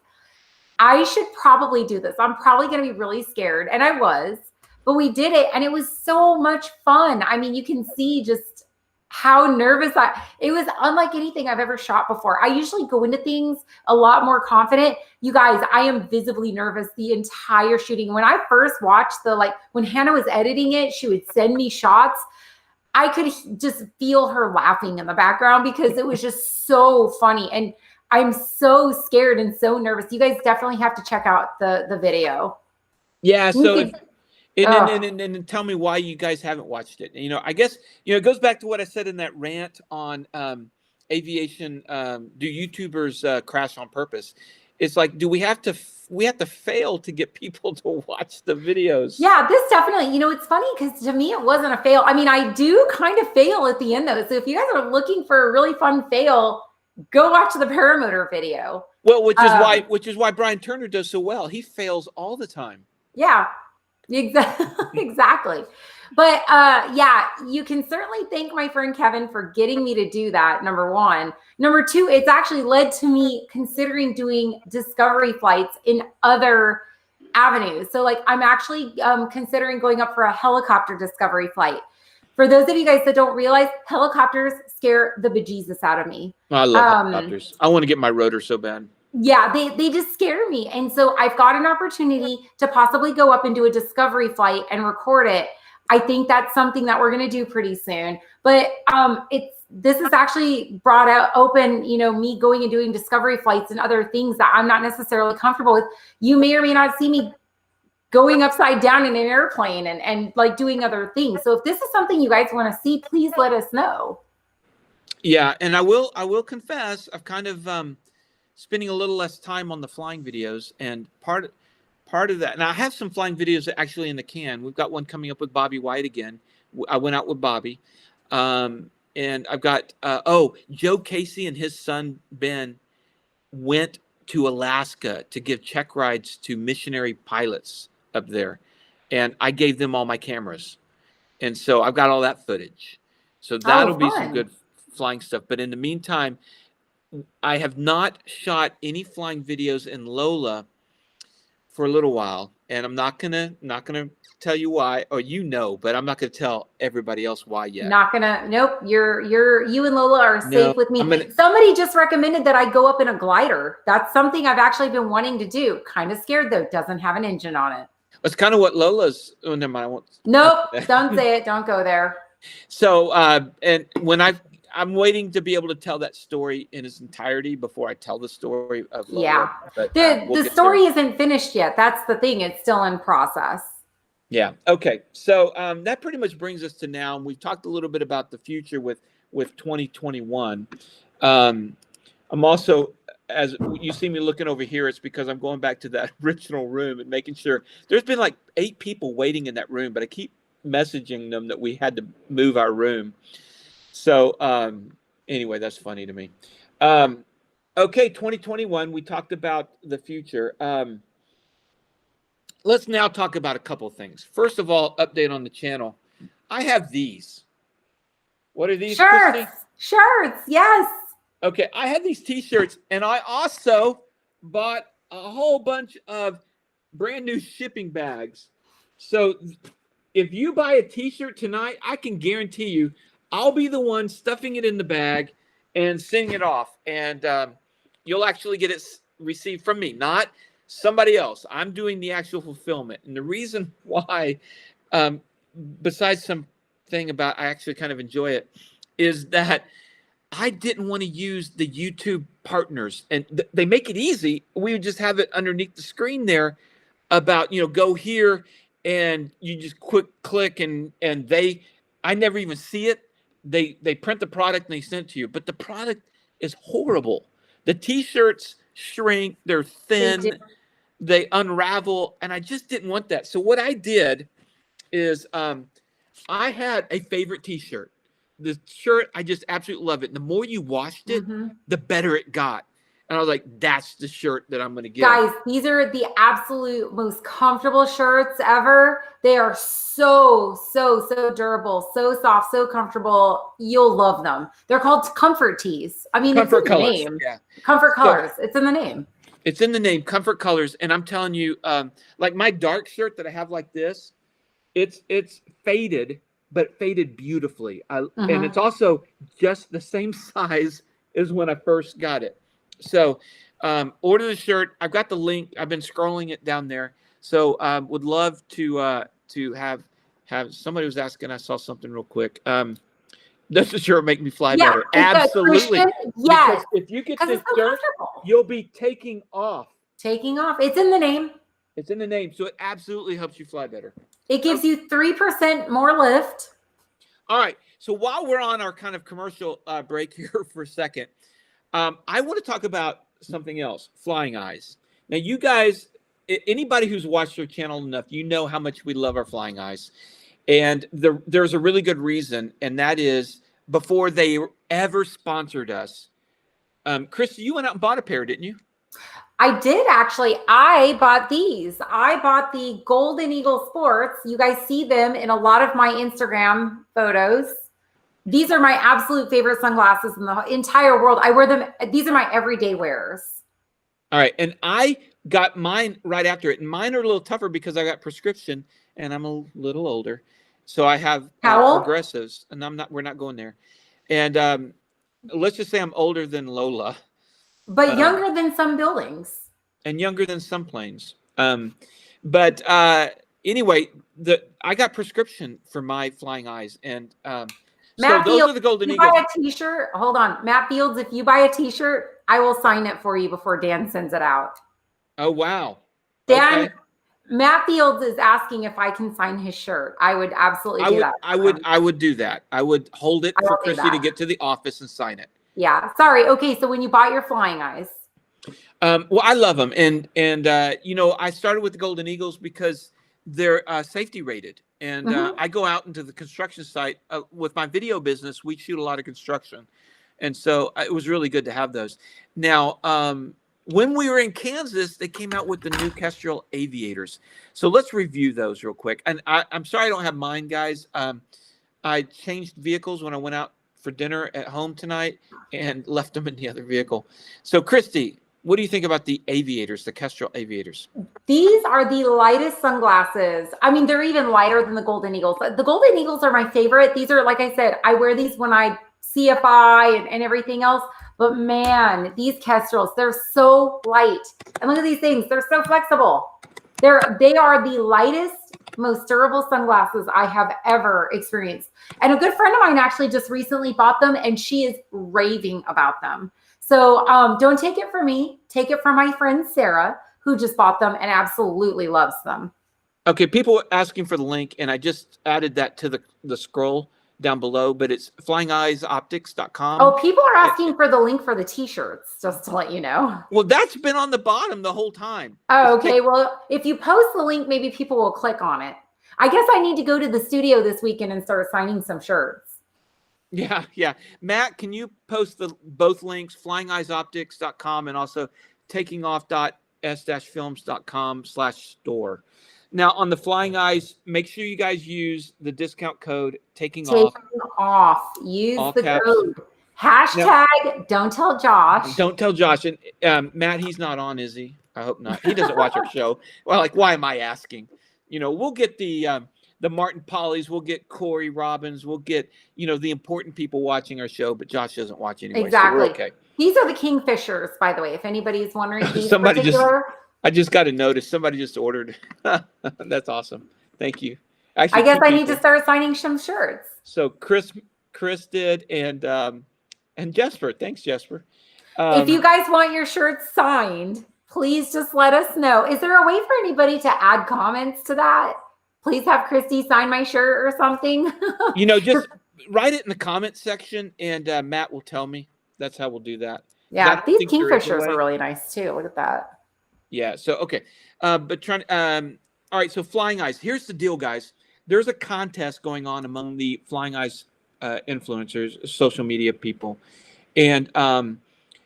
I should probably do this. I'm probably going to be really scared. And I was, but we did it. And it was so much fun. I mean, you can see just how nervous it was, unlike anything I've ever shot before. I usually go into things a lot more confident. You guys, I am visibly nervous the entire shooting. When I first watched when Hannah was editing it, she would send me shots. I could just feel her laughing in the background because it was just so funny. And I'm so scared and so nervous. You guys definitely have to check out the video. Yeah. So and tell me why you guys haven't watched it. I guess, it goes back to what I said in that rant on aviation. Do YouTubers crash on purpose? It's like, do we have to fail to get people to watch the videos? Yeah, this definitely, it's funny because to me, it wasn't a fail. I mean, I do kind of fail at the end though. So if you guys are looking for a really fun fail, go watch the paramotor video. Well, which is why Brian Turner does so well. He fails all the time. Yeah, exactly. But you can certainly thank my friend Kevin for getting me to do that. Number one. Number two, it's actually led to me considering doing discovery flights in other avenues. So I'm actually considering going up for a helicopter discovery flight. For those of you guys that don't realize, helicopters scare the bejesus out of me. I love helicopters. I want to get my rotor so bad. Yeah, they just scare me. And so I've got an opportunity to possibly go up and do a discovery flight and record it. I think that's something that we're going to do pretty soon. But this is actually brought out open, me going and doing discovery flights and other things that I'm not necessarily comfortable with. You may or may not see me going upside down in an airplane and doing other things. So if this is something you guys want to see, please let us know. Yeah. And I will confess, I've kind of spending a little less time on the flying videos, and part of that. And I have some flying videos actually in the can. We've got one coming up with Bobby White again. I went out with Bobby. And I've got, Joe Casey and his son, Ben, went to Alaska to give check rides to missionary pilots up there. And I gave them all my cameras. And so I've got all that footage. So that'll be some good flying stuff. But in the meantime, I have not shot any flying videos in Lola for a little while. And I'm not gonna tell you why, or but I'm not gonna tell everybody else why yet. Nope. You and Lola are safe with me. Somebody just recommended that I go up in a glider. That's something I've actually been wanting to do. Kind of scared though. Doesn't have an engine on it. It's kind of what Lola's. Oh, never mind. I won't. Nope. Don't say it. Don't go there. So, and when I'm waiting to be able to tell that story in its entirety before I tell the story of Lola. Yeah. But, the story isn't finished yet. That's the thing. It's still in process. Yeah. Okay. So that pretty much brings us to now. And we've talked a little bit about the future with 2021. I'm also, as you see me looking over here, it's because I'm going back to that original room and making sure. There's been 8 people waiting in that room, but I keep messaging them that we had to move our room. So anyway, that's funny to me. Okay, 2021, we talked about the future. Let's now talk about a couple things. First of all, update on the channel. I have these. What are these, Christy? Shirts, yes. Okay, I have these T-shirts, and I also bought a whole bunch of brand new shipping bags. So if you buy a T-shirt tonight, I can guarantee you I'll be the one stuffing it in the bag and sending it off. And you'll actually get it received from me, not somebody else. I'm doing the actual fulfillment. And the reason why, besides something about I actually kind of enjoy it, is that I didn't want to use the YouTube partners. And they make it easy. We would just have it underneath the screen there about, go here and you just click and I never even see it. They print the product and they send it to you. But the product is horrible. The t-shirts shrink, they're thin, they unravel, and I just didn't want that. So what I did is I had a favorite t-shirt. The shirt, I just absolutely love it. And the more you washed it, the better it got. And I was like, that's the shirt that I'm going to get. Guys, these are the absolute most comfortable shirts ever. They are so durable, so soft, so comfortable. You'll love them. They're called comfort tees. I mean, Comfort it's in colors. the name. Yeah. Comfort colors. It's in the name. It's in the name, Comfort Colors. And I'm telling you, like my dark shirt that I have like this, it's faded, but faded beautifully. And it's also just the same size as when I first got it. So order the shirt. I've got the link. I've been scrolling it down there. So would love to have somebody was asking. I saw something real quick. Does the shirt make me fly better? Absolutely. Yes. Because if you get this shirt, you'll be taking off. Taking off. It's in the name. It's in the name. So it absolutely helps you fly better. It gives you 3% more lift. All right. So while we're on our kind of commercial break here for a second, I want to talk about something else, Flying Eyes. Now, you guys, anybody who's watched our channel enough, you know how much we love our Flying Eyes. And there's a really good reason, and that is before they ever sponsored us. Christy, you went out and bought a pair, didn't you? I did actually. I bought these. I bought the Golden Eagle Sports. You guys see them in a lot of my Instagram photos. These are my absolute favorite sunglasses in the entire world. I wear them. These are my everyday wears. All right. And I got mine right after it. And mine are a little tougher because I got prescription and I'm a little older. So I have progressives, and we're not going there. And let's just say I'm older than Lola. But younger than some buildings. And younger than some planes. But anyway, I got prescription for my Flying Eyes. And Matt so those Fields, are the Golden if Eagles. you buy a t-shirt, hold on. Matt Fields, if you buy a t-shirt, I will sign it for you before Dan sends it out. Oh, wow. Dan, okay. Matt Fields is asking if I can sign his shirt. I would absolutely do that. I would do that. I would hold it for Christy to get to the office and sign it. Yeah. Sorry. Okay. So when you bought your Flying Eyes. Well, I love them. And you know, I started with the Golden Eagles because they're safety rated. And I go out into the construction site with my video business. We shoot a lot of construction. And so it was really good to have those. Now, when we were in Kansas, they came out with the new Kestrel Aviators. So let's review those real quick. And I'm sorry I don't have mine, guys. I changed vehicles when I went out for dinner at home tonight and left them in the other vehicle. So, Christy, what do you think about the Aviators, the Kestrel Aviators? These are the lightest sunglasses. I mean, they're even lighter than the Golden Eagles. The Golden Eagles are my favorite. These are, like I said, I wear these when I CFI and everything else. But man, these Kestrels, they're so light. And look at these things. They're so flexible. They are the lightest, most durable sunglasses I have ever experienced. And a good friend of mine actually just recently bought them, and she is raving about them. So don't take it from me. Take it from my friend Sarah, who just bought them and absolutely loves them. Okay, people were asking for the link, and I just added that to the scroll down below, but it's flyingeyesoptics.com. Oh, people are asking for the link for the t-shirts, just to let you know. Well, that's been on the bottom the whole time. Oh, okay. Well, if you post the link, maybe people will click on it. I guess I need to go to the studio this weekend and start signing some shirts. Yeah. Matt, can you post both links, flyingeyesoptics.com and also takingoff.s-films.com/store. Now, on the Flying Eyes, make sure you guys use the discount code Taking Off. Use all the caps. code. Hashtag don't tell Josh. Don't tell Josh. And Matt, he's not on, is he? I hope not. He doesn't watch our show. Well, like, why am I asking? You know, we'll get the Martin Pollys, we'll get Corey Robbins, we'll get, you know, the important people watching our show, but Josh doesn't watch anyway. Exactly. So we're okay. These are the Kingfishers, by the way, if anybody's wondering. I just got a notice. Somebody just ordered. That's awesome. Thank you. Actually, I guess I need to start signing some shirts. So Chris did, and Jesper. Thanks, Jesper. If you guys want your shirts signed, please just let us know. Is there a way for anybody to add comments to that? Please have Christy sign my shirt or something. You know, just write it in the comment section, and Matt will tell me. That's how we'll do that. Yeah, I these think there is a kingfishers way. are really nice too. Look at that. Yeah. So okay, but trying. All right. So Flying Eyes. Here's the deal, guys. There's a contest going on among the Flying Eyes influencers, social media people, and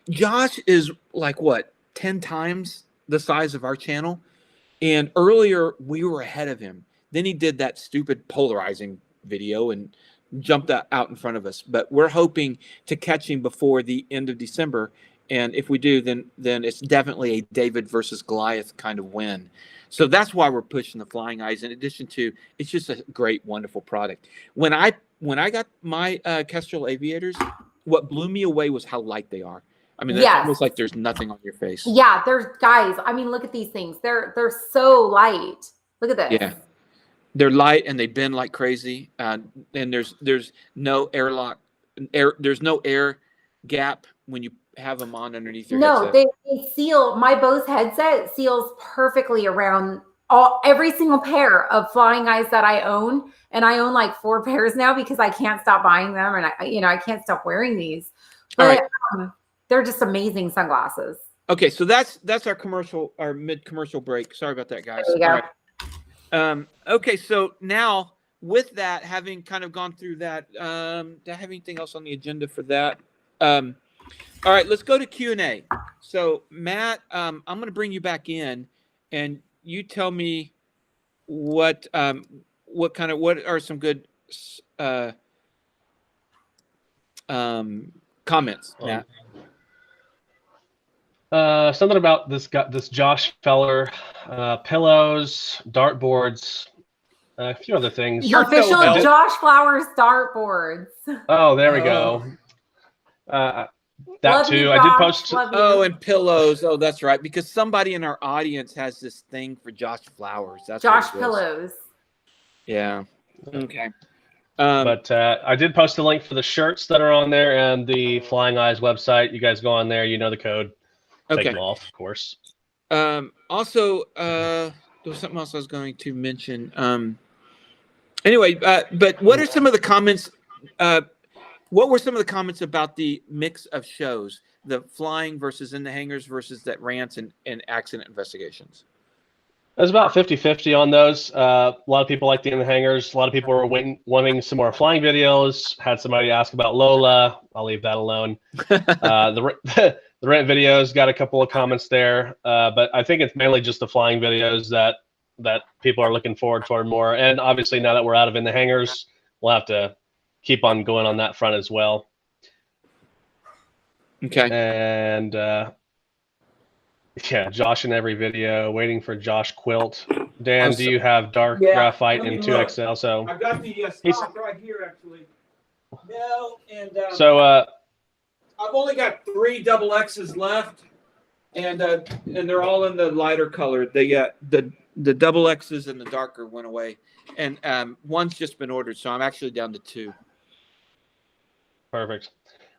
Josh is like what 10 times the size of our channel, and earlier we were ahead of him. Then he did that stupid polarizing video and jumped out in front of us. But we're hoping to catch him before the end of December. And if we do, then it's definitely a David versus Goliath kind of win. So that's why we're pushing the Flying Eyes. In addition to, it's just a great, wonderful product. When I got my Kestrel Aviators, what blew me away was how light they are. I mean, it's almost like there's nothing on your face. Yeah, there's guys. I mean, look at these things. They're so light. Look at this. Yeah, they're light and they bend like crazy. And there's no airlock. There's no air gap when you have them on underneath your headset. They seal. My Bose headset seals perfectly around every single pair of Flying Eyes that I own, and I own like 4 pairs now because I can't stop buying them, and I can't stop wearing these. But they're just amazing sunglasses. Okay, so that's our commercial, our mid-commercial break. Sorry about that, guys. There you go. All right. Okay, so now with that, having kind of gone through that, do I have anything else on the agenda for that? All right, let's go to Q&A. So Matt, I'm going to bring you back in, and you tell me what are some good comments, Matt. Something about this Josh Feller, pillows, dartboards, a few other things. Official Josh Flowers dartboards. Oh, there we go. That too. You, I did post. Oh, and pillows. Oh, that's right. Because somebody in our audience has this thing for Josh Flowers. That's Josh Pillows. Yeah. Okay. But I did post a link for the shirts that are on there and the Flying Eyes website. You guys go on there. You know the code. Okay. Take them off, of course. Also, there was something else I was going to mention. Anyway, but what are some of the comments? What were some of the comments about the mix of shows, the flying versus In the Hangars versus that rants and accident investigations? It was about 50-50 on those. A lot of people liked the In the Hangars. A lot of people were wanting some more flying videos. Had somebody ask about Lola. I'll leave that alone. The rent videos got a couple of comments there, but I think it's mainly just the flying videos that people are looking forward toward more. And obviously, now that we're out of In the Hangars, we'll have to keep on going on that front as well. Okay. And yeah, Josh in every video, waiting for Josh Quilt. Dan, do you have dark graphite in 2XL? So I've got the stock right here, actually. No, and so I've only got 3 double X's left, and they're all in the lighter color. The double X's and the darker went away, and one's just been ordered, so I'm actually down to 2. Perfect.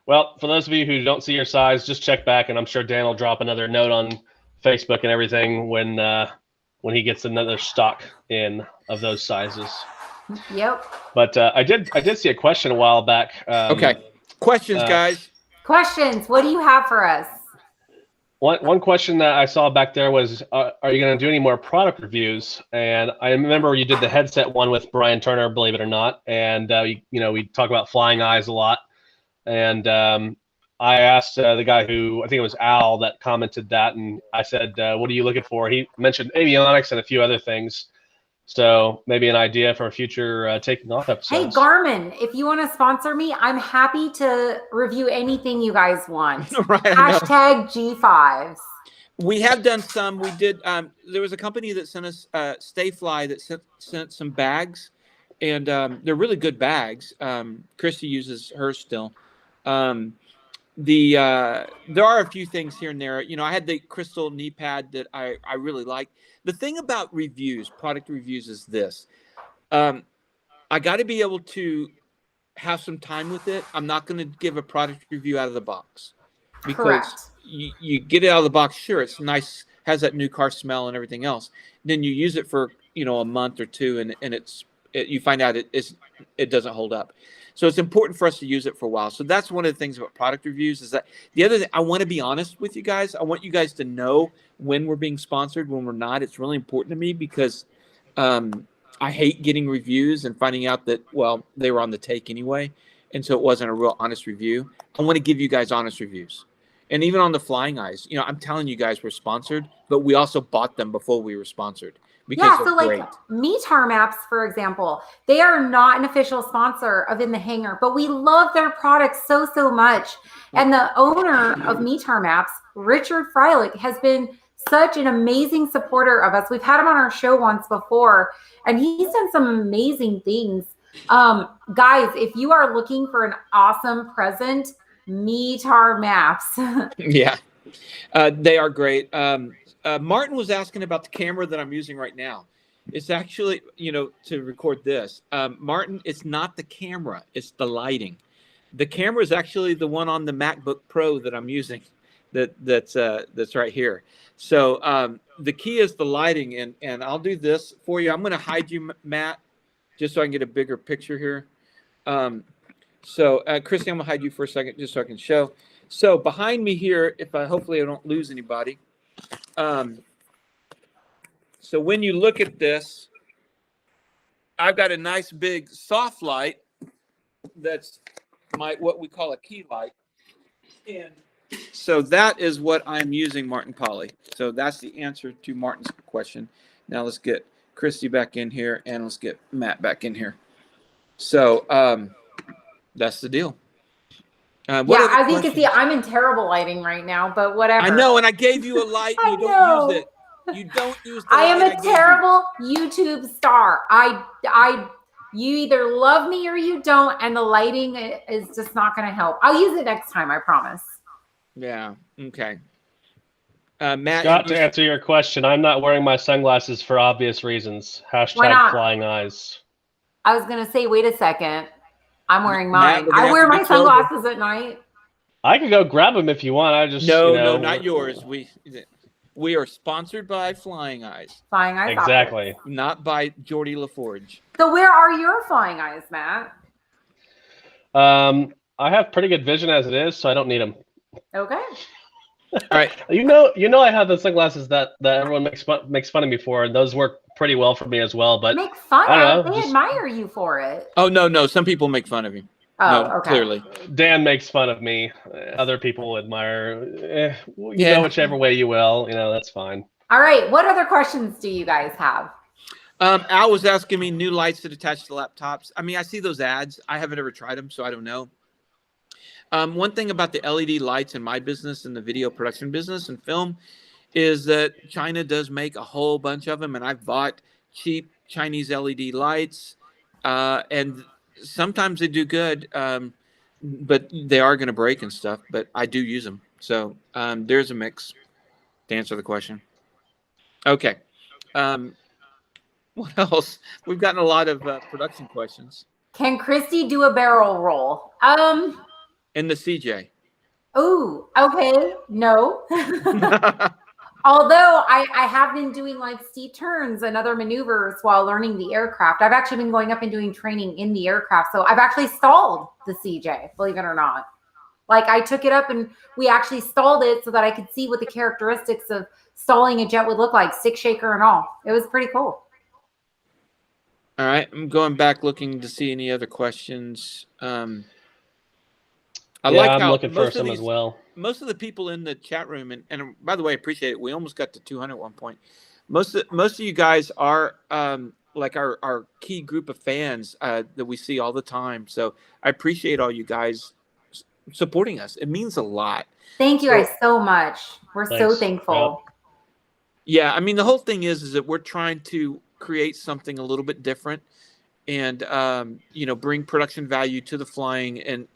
Well, for those of you who don't see your size, just check back, and I'm sure Dan will drop another note on Facebook and everything when he gets another stock in of those sizes. Yep. But I did see a question a while back. Okay. Questions, guys. Questions. What do you have for us? One question that I saw back there was, are you going to do any more product reviews? And I remember you did the headset one with Brian Turner, believe it or not. And, we talk about Flying Eyes a lot. And I asked the guy who, I think it was Al, that commented that. And I said, what are you looking for? He mentioned avionics and a few other things. So maybe an idea for a future taking off episodes. Hey, Garmin, if you want to sponsor me, I'm happy to review anything you guys want. Right, Hashtag G5s. We have done some. We did. There was a company that sent us Stayfly that sent some bags, and they're really good bags. Christy uses hers still. There are a few things here and there. I had the crystal knee pad that I really like. The thing about reviews, product reviews, is this. I got to be able to have some time with it. I'm not going to give a product review out of the box. Because you get it out of the box, sure, it's nice, has that new car smell and everything else. Then you use it for, a month or two, and you find out it doesn't hold up. So it's important for us to use it for a while. So that's one of the things about product reviews is that the other thing, I want to be honest with you guys. I want you guys to know when we're being sponsored, when we're not. It's really important to me because I hate getting reviews and finding out that, well, they were on the take anyway. And so it wasn't a real honest review. I want to give you guys honest reviews. And even on the Flying Eyes, I'm telling you guys we're sponsored, but we also bought them before we were sponsored. Because so like METAR Maps, for example, they are not an official sponsor of In the Hangar, but we love their products so much. And the owner of METAR Maps, Richard Freilich, has been such an amazing supporter of us. We've had him on our show once before, and he's done some amazing things. Guys, if you are looking for an awesome present, METAR Maps. Yeah, they are great. Martin was asking about the camera that I'm using right now. It's actually, to record this. Martin, it's not the camera, it's the lighting. The camera is actually the one on the MacBook Pro that I'm using. That's right here. So the key is the lighting, and I'll do this for you. I'm going to hide you, Matt, just so I can get a bigger picture here. So Christy, I'm going to hide you for a second just so I can show. So behind me here, hopefully I don't lose anybody. So when you look at this, I've got a nice big soft light that's what we call a key light. And so that is what I'm using, Martin Polly. So that's the answer to Martin's question. Now let's get Christy back in here and let's get Matt back in here. So that's the deal. As you can see, I'm in terrible lighting right now, but whatever. I know, and I gave you a light and you don't use it. You don't use the I am light a terrible YouTube star. You either love me or you don't, and the lighting is just not going to help. I'll use it next time, I promise. Yeah, okay. Matt, Scott, to answer your question, I'm not wearing my sunglasses for obvious reasons. Hashtag Flying Eyes. I was going to say, wait a second. I'm wearing mine. I wear my sunglasses at night. I could go grab them if you want. No, not yours. We are sponsored by Flying Eyes. Flying Eyes. Exactly. Optics. Not by Geordie LaForge. So where are your Flying Eyes, Matt? I have pretty good vision as it is, so I don't need them. Okay. All right. You know, I have the sunglasses that everyone makes fun of me for, and those work pretty well for me as well. But make fun of? They admire you for it. Oh no! Some people make fun of you. Oh, no, okay. Clearly, Dan makes fun of me. Other people admire. Go whichever way you will. That's fine. All right. What other questions do you guys have? Al was asking me new lights that attach to laptops. I mean, I see those ads. I haven't ever tried them, so I don't know. One thing about the LED lights in my business, in the video production business and film, is that China does make a whole bunch of them, and I've bought cheap Chinese LED lights, and sometimes they do good, but they are going to break and stuff, but I do use them. So there's a mix to answer the question. Okay. What else? We've gotten a lot of production questions. Can Christy do a barrel roll? In the CJ. Oh, okay. No. Although I have been doing like steep turns and other maneuvers while learning the aircraft. I've actually been going up and doing training in the aircraft. So I've actually stalled the CJ, believe it or not. Like I took it up and we actually stalled it so that I could see what the characteristics of stalling a jet would look like, stick shaker and all. It was pretty cool. All right. I'm going back looking to see any other questions. I'm looking for some as well. Most of the people in the chat room, and by the way, I appreciate it. We almost got to 200 at one point. Most of you guys are like our key group of fans that we see all the time. So I appreciate all you guys supporting us. It means a lot. Thank you guys so much. We're so thankful. Yeah, I mean, the whole thing is that we're trying to create something a little bit different and, bring production value to the flying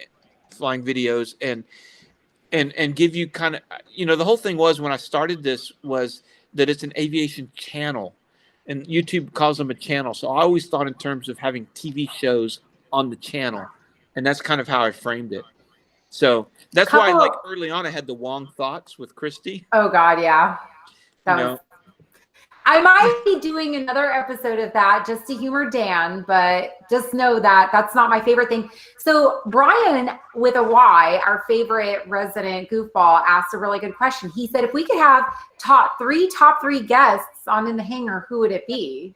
videos and give you kind of, the whole thing was when I started this was that it's an aviation channel and YouTube calls them a channel. So I always thought in terms of having TV shows on the channel, and that's kind of how I framed it. So that's why like early on I had the Wong thoughts with Christy. Oh God. Yeah. I might be doing another episode of that just to humor Dan, but just know that that's not my favorite thing. So Brian with a Y, our favorite resident goofball, asked a really good question. He said, if we could have top three guests on In the Hangar, who would it be?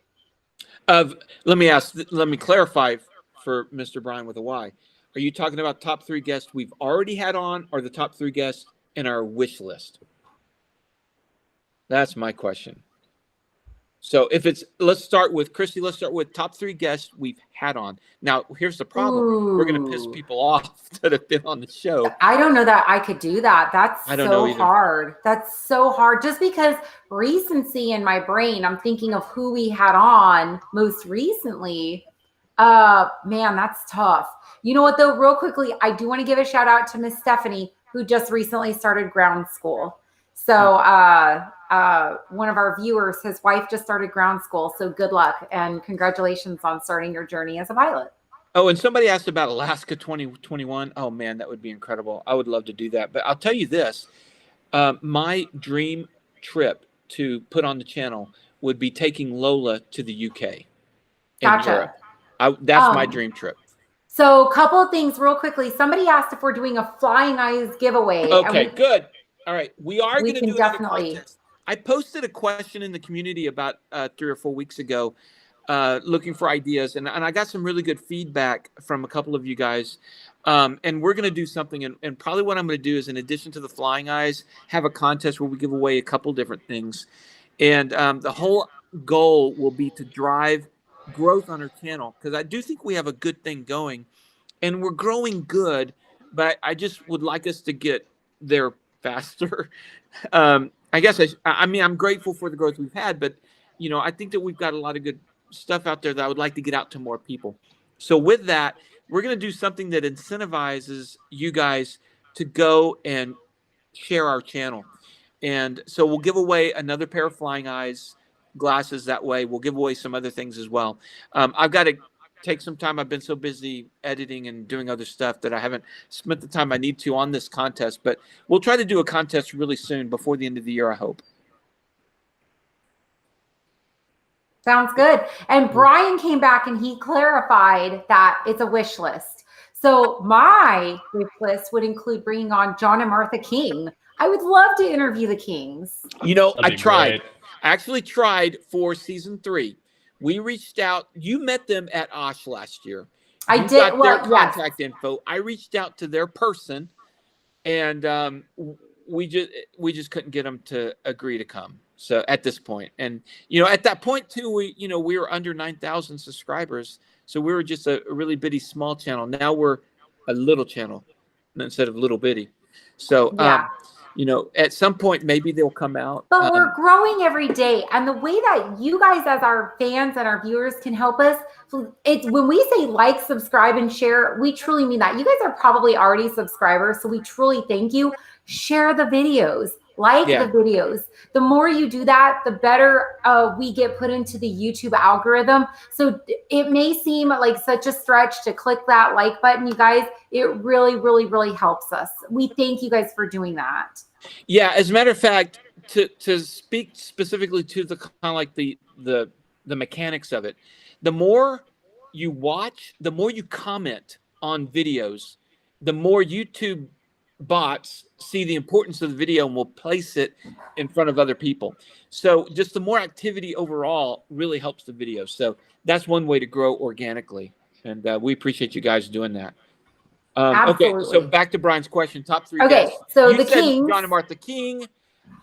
Let me clarify for Mr. Brian with a Y. Are you talking about top 3 guests we've already had on, or the top 3 guests in our wish list? That's my question. So let's start with Christy. Let's start with top 3 guests we've had on. Now, here's the problem. Ooh. We're going to piss people off that have been on the show. I don't know that I could do that. That's I don't know either. hard. That's so hard. Just because recency in my brain, I'm thinking of who we had on most recently. Man, that's tough. You know what, though? Real quickly, I do want to give a shout out to Miss Stephanie, who just recently started ground school. So one of our viewers, his wife just started ground school. So good luck and congratulations on starting your journey as a pilot. Oh, and somebody asked about Alaska 2021. Oh, man, that would be incredible. I would love to do that. But I'll tell you this. My dream trip to put on the channel would be taking Lola to the UK and Gotcha. Europe. That's my dream trip. So a couple of things real quickly. Somebody asked if we're doing a Flying Eyes giveaway. Okay, good. All right. We are going to do another definitely contest. I posted a question in the community about 3 or 4 weeks ago looking for ideas. And I got some really good feedback from a couple of you guys. And we're going to do something. And probably what I'm going to do is, in addition to the Flying Eyes, have a contest where we give away a couple different things. And the whole goal will be to drive growth on our channel, because I do think we have a good thing going. And we're growing good. But I just would like us to get there faster. I guess I mean, I'm grateful for the growth we've had, but I think that we've got a lot of good stuff out there that I would like to get out to more people. So with that, we're going to do something that incentivizes you guys to go and share our channel. And so we'll give away another pair of Flying Eyes glasses that way. We'll give away some other things as well. I've got to take some time. I've been so busy editing and doing other stuff that I haven't spent the time I need to on this contest, but we'll try to do a contest really soon before the end of the year, I hope. Sounds good. And Brian came back and he clarified that it's a wish list. So my wish list would include bringing on John and Martha King. I would love to interview the Kings. I tried. Great. I actually tried for season 3. We reached out. You met them at Osh last year. I did. Got their contact info. I reached out to their person, and we just couldn't get them to agree to come. So at this point, and at that point too, we were under 9,000 subscribers, so we were just a really bitty small channel. Now we're a little channel instead of little bitty. So yeah. At some point, maybe they'll come out. But we're growing every day. And the way that you guys as our fans and our viewers can help us, it's when we say like, subscribe, and share, we truly mean that. You guys are probably already subscribers, so we truly thank you. Share the videos. Like the videos. The more you do that, the better we get put into the YouTube algorithm. So it may seem like such a stretch to click that like button, you guys. It really, really, really helps us. We thank you guys for doing that. Yeah, as a matter of fact, to speak specifically to the kind of like the mechanics of it, the more you watch, the more you comment on videos, the more YouTube bots see the importance of the video and will place it in front of other people. So just the more activity overall really helps the video. So that's one way to grow organically. And we appreciate you guys doing that. Okay, so back to Brian's question. Top 3 guests. So you the said Kings. John and Martha King.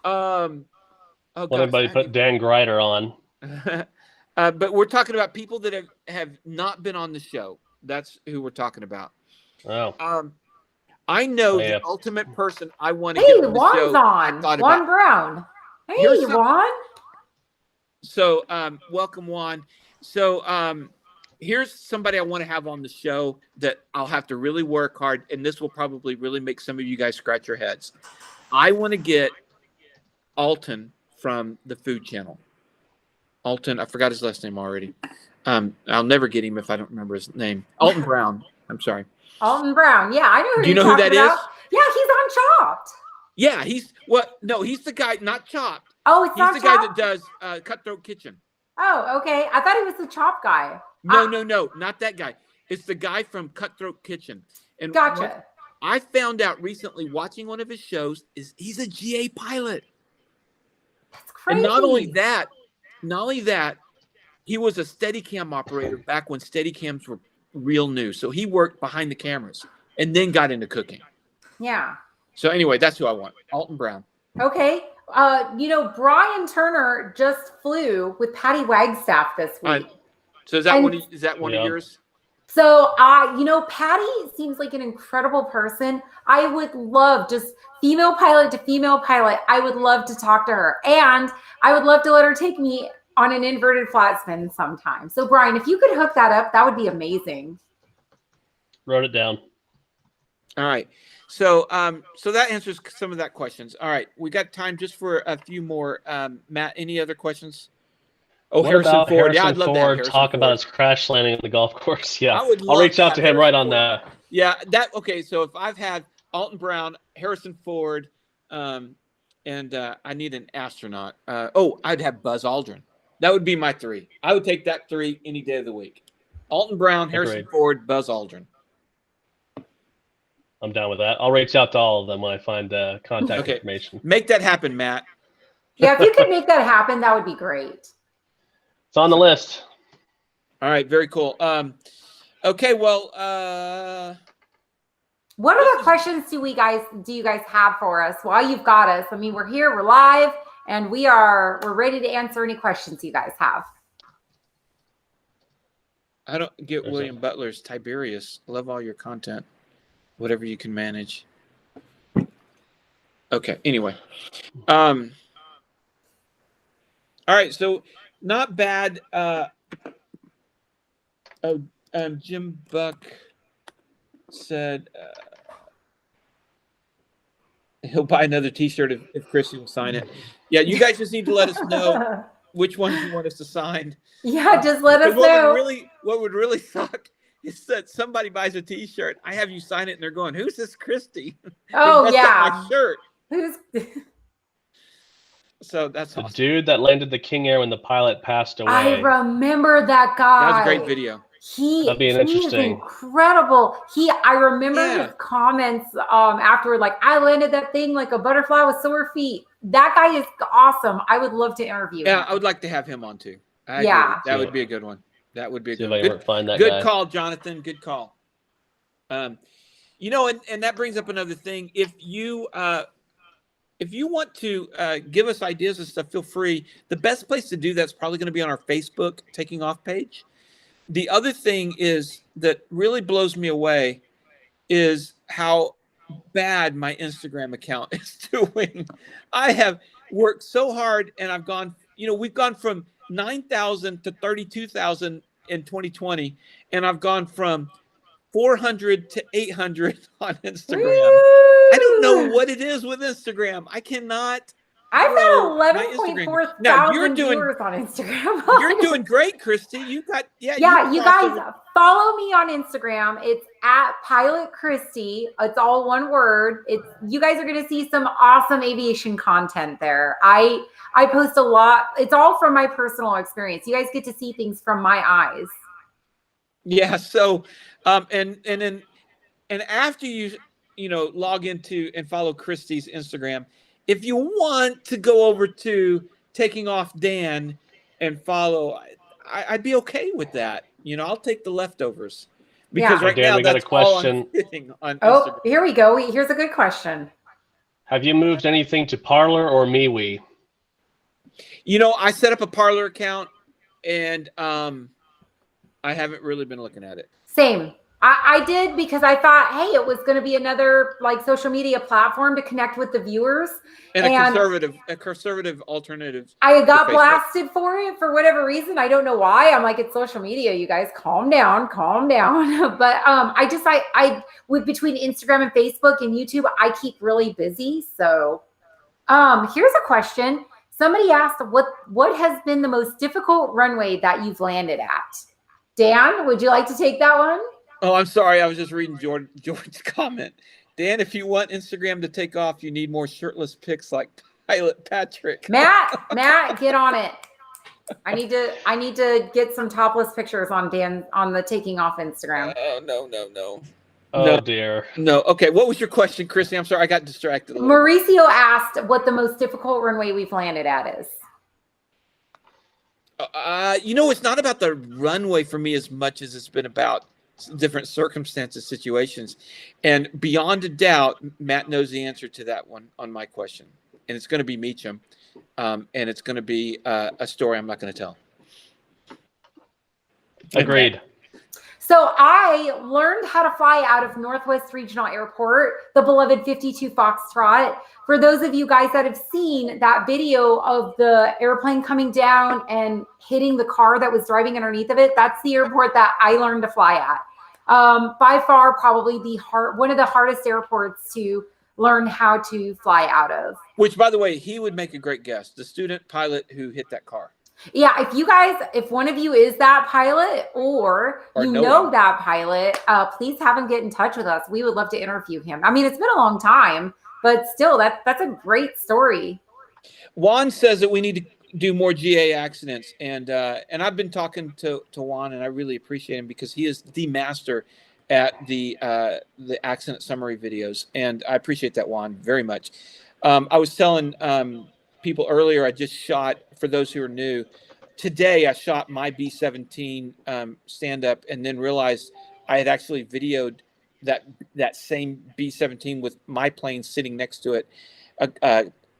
Anybody put Dan Greider on. But we're talking about people that have not been on the show. That's who we're talking about. Oh. I know the ultimate person I want to get on the Juan's show. On. Juan Browne. Hey, Juan. So, welcome, Juan. So, here's somebody I want to have on the show that I'll have to really work hard, and this will probably really make some of you guys scratch your heads. I want to get Alton from the Food Channel. Alton, I forgot his last name already. I'll never get him if I don't remember his name. Alton Browne. I'm sorry. Alton Browne. Yeah, I know who Do you know who that about. is? Yeah, he's on Chopped. Yeah, he's the guy, not Chopped. Oh, it's He's not the guy Chop? that does Cutthroat Kitchen. Oh, okay. I thought he was the Chop guy. No, not that guy. It's the guy from Cutthroat Kitchen. And Gotcha. what I found out recently watching one of his shows is he's a GA pilot. That's crazy. And not only that, he was a Steadicam operator back when Steadicams were real new. So he worked behind the cameras and then got into cooking. Yeah. So anyway, that's who I want. Alton Brown. Okay. Brian Turner just flew with Patty Wagstaff this week. So is that one of yours? So, Patty seems like an incredible person. I would love, just female pilot to female pilot, I would love to talk to her. And I would love to let her take me on an inverted flat spin sometime. So, Brian, if you could hook that up, that would be amazing. Wrote it down. All right. So that answers some of that questions. All right. We got time just for a few more. Matt, any other questions? Oh, What Harrison about Ford. Harrison I'd love Ford that. talk about his crash landing on the golf course. Yeah, I'll reach out to him right on that. Yeah, okay. So if I've had Alton Brown, Harrison Ford, and I need an astronaut. I'd have Buzz Aldrin. That would be my three. I would take that three any day of the week. Alton Brown, Harrison Ford, Buzz Aldrin. I'm down with that. I'll reach out to all of them when I find contact information. Make that happen, Matt. Yeah, if you could make that happen, that would be great. It's on the list. All right, very cool. Okay, well, what other questions do you guys have for us while you've got us? I mean, we're here, we're live, and we're ready to answer any questions you guys have. I don't get William Butler's Tiberius. Love all your content, whatever you can manage. Okay. Anyway, all right. So not bad. Jim Buck said he'll buy another T-shirt if Christy will sign it. Yeah, you guys just need to let us know which ones you want us to sign. Yeah, just let us know. What would really suck is that somebody buys a T-shirt, I have you sign it, and they're going, "Who's this Christy?" Oh yeah, my shirt. Who's? So that's awesome. The dude that landed the King Air when the pilot passed away. I remember that guy. That was a great video. That'd be interesting. Incredible. I remember his comments afterward, like, I landed that thing like a butterfly with sore feet. That guy is awesome. I would love to interview him. I would like to have him on too. That would be a good one. That would be a good one. Good call, Jonathan. Good call. And that brings up another thing. If you want to give us ideas and stuff, feel free. The best place to do that's probably going to be on our Facebook Taking Off page. The other thing is that really blows me away is how bad my Instagram account is doing. I have worked so hard, and I've gone, we've gone from 9,000 to 32,000 in 2020, and I've gone from 400 to 800 on Instagram. Woo! I don't know what it is with Instagram. I cannot. I've got 11.4 thousand viewers on Instagram. You're doing great, Christy. You got you guys follow me on Instagram. It's at Pilot Christy. It's all one word. You guys are going to see some awesome aviation content there. I post a lot. It's all from my personal experience. You guys get to see things from my eyes. Yeah. So, and after you log into and follow Christy's Instagram, if you want to go over to Taking Off Dan and follow, I'd be okay with that. I'll take the leftovers because right now that's all I'm hitting on Instagram. Here we go. Here's a good question. Have you moved anything to Parler or MeWe? I set up a Parler account, and I haven't really been looking at it. Same. I did because I thought, hey, it was going to be another social media platform to connect with the viewers. And a conservative alternative. I got blasted for it for whatever reason. I don't know why. I'm like, it's social media, you guys, calm down. But I with between Instagram and Facebook and YouTube, I keep really busy. So here's a question. Somebody asked, what has been the most difficult runway that you've landed at? Dan, would you like to take that one? Oh, I'm sorry. I was just reading George's comment. Dan, if you want Instagram to take off, you need more shirtless pics like pilot Patrick. Matt, get on it. I need to get some topless pictures on the taking off Instagram. Oh no. Oh No. dear. No. Okay. What was your question, Christy? I'm sorry, I got distracted. Mauricio asked what the most difficult runway we've landed at is. It's not about the runway for me as much as it's been about different circumstances, situations, and beyond a doubt, Matt knows the answer to that one on my question, and it's going to be Meacham, and it's going to be a story I'm not going to tell. Agreed. Okay. So I learned how to fly out of Northwest Regional Airport, the beloved 52 Foxtrot. For those of you guys that have seen that video of the airplane coming down and hitting the car that was driving underneath of it, that's the airport that I learned to fly at. By far, probably one of the hardest airports to learn how to fly out of. Which, by the way, he would make a great guest, the student pilot who hit that car. Yeah, if one of you is that pilot or you know that pilot, please have him get in touch with us. We would love to interview him. I mean, it's been a long time, but still, that's a great story. Juan says that we need to do more GA accidents, and I've been talking to Juan, and I really appreciate him because he is the master at the accident summary videos, and I appreciate that, Juan, very much. I was telling people earlier, I just shot, for those who are new, today I shot my B-17 stand-up and then realized I had actually videoed that same B-17 with my plane sitting next to it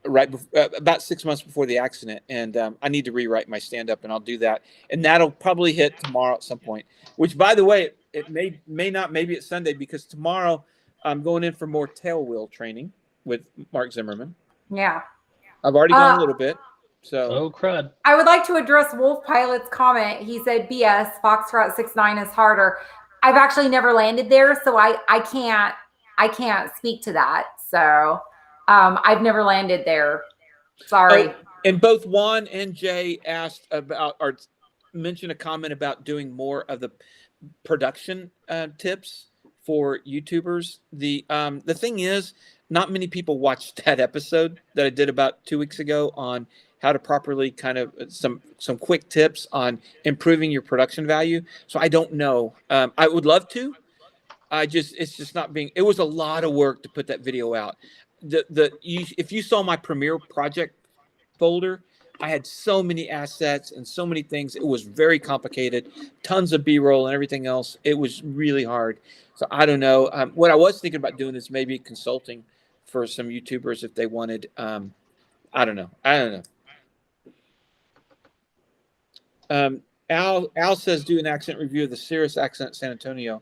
about 6 months before the accident. And I need to rewrite my stand-up, and I'll do that. And that'll probably hit tomorrow at some point, which, by the way, it may not, maybe it's Sunday, because tomorrow I'm going in for more tail wheel training with Mark Zimmerman. Yeah. I've already gone a little bit. So, oh crud! I would like to address Wolf Pilot's comment. He said, "BS, Foxtrot 69 is harder." I've actually never landed there, so I can't speak to that. So, I've never landed there. Sorry. Oh, and both Juan and Jay asked about or mentioned a comment about doing more of the production tips for YouTubers. The thing is, not many people watched that episode that I did about 2 weeks ago on how to properly kind of some quick tips on improving your production value. So I don't know. I would love to. It's just not being. It was a lot of work to put that video out. If you saw my Premiere project folder, I had so many assets and so many things. It was very complicated. Tons of B-roll and everything else. It was really hard. So I don't know. What I was thinking about doing is maybe consulting for some YouTubers if they wanted. I don't know. Al says do an accident review of the Cirrus accident at San Antonio.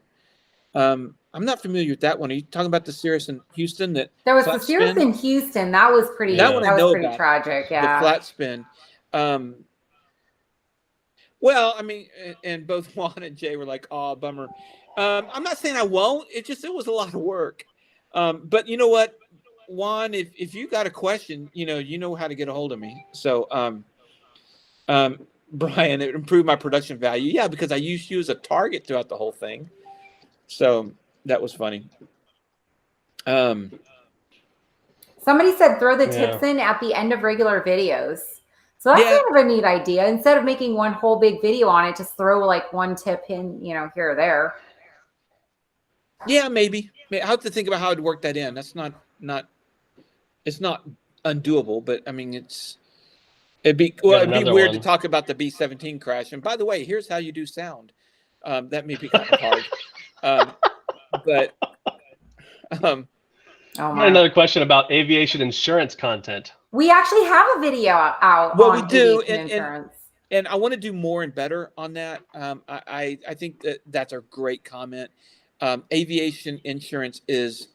I'm not familiar with that one. Are you talking about the Cirrus in Houston? There was the Cirrus in Houston. That was pretty. That one I know pretty about. Tragic. Yeah. The flat spin. Well, I mean, and both Juan and Jay were like, "Oh, bummer." I'm not saying I won't. It was a lot of work. But you know what, Juan, if you got a question, you know how to get a hold of me. So, Brian, it improved my production value. Yeah, because I used you as a target throughout the whole thing. So that was funny. Somebody said throw the tips in at the end of regular videos. So that's kind of a neat idea. Instead of making one whole big video on it, just throw like one tip in, here or there. Yeah, maybe. I have to think about how I'd work that in. That's not it's not undoable, but I mean it'd be weird to talk about the B-17 crash. And by the way, here's how you do sound. That may be kind of hard. Another question about aviation insurance content. We actually have a video out. Well, on we do, insurance. And I want to do more and better on that. I think that's a great comment. Aviation insurance is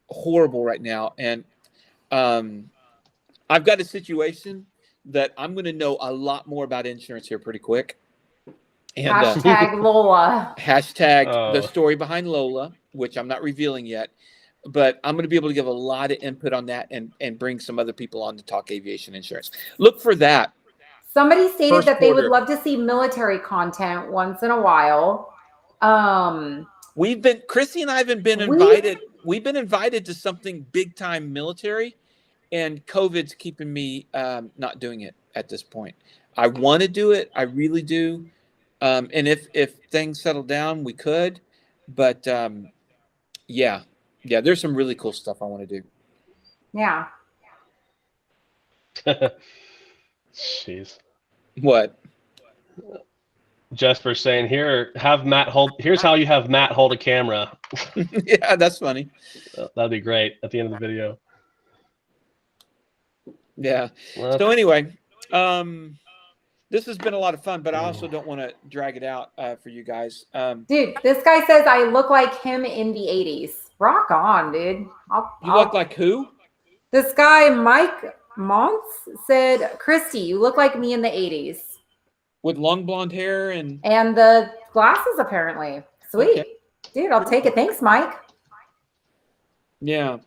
horrible right now, and I've got a situation that I'm going to know a lot more about insurance here pretty quick. And, hashtag Lola. Hashtag the story behind Lola, which I'm not revealing yet, but I'm going to be able to give a lot of input on that and bring some other people on to talk aviation insurance. Look for that. Somebody stated that they would love to see military content once in a while. Christy and I have been invited. We've been invited to something big time military, and COVID's keeping me not doing it at this point. I want to do it, I really do, and if things settle down, we could, but yeah, there's some really cool stuff I want to do. Yeah. Jeez. What? Jesper saying here's how you have Matt hold a camera. Yeah, that's funny. That'd be great at the end of the video. Yeah. So anyway, this has been a lot of fun, but I also don't want to drag it out for you guys. Dude, this guy says I look like him in the 80s. Rock on, dude. You look like who? This guy, Mike Montz, said, Christy, you look like me in the 80s. With long blonde hair and the glasses, apparently. Sweet. Okay. Dude, I'll take it. Thanks, Mike. Yeah.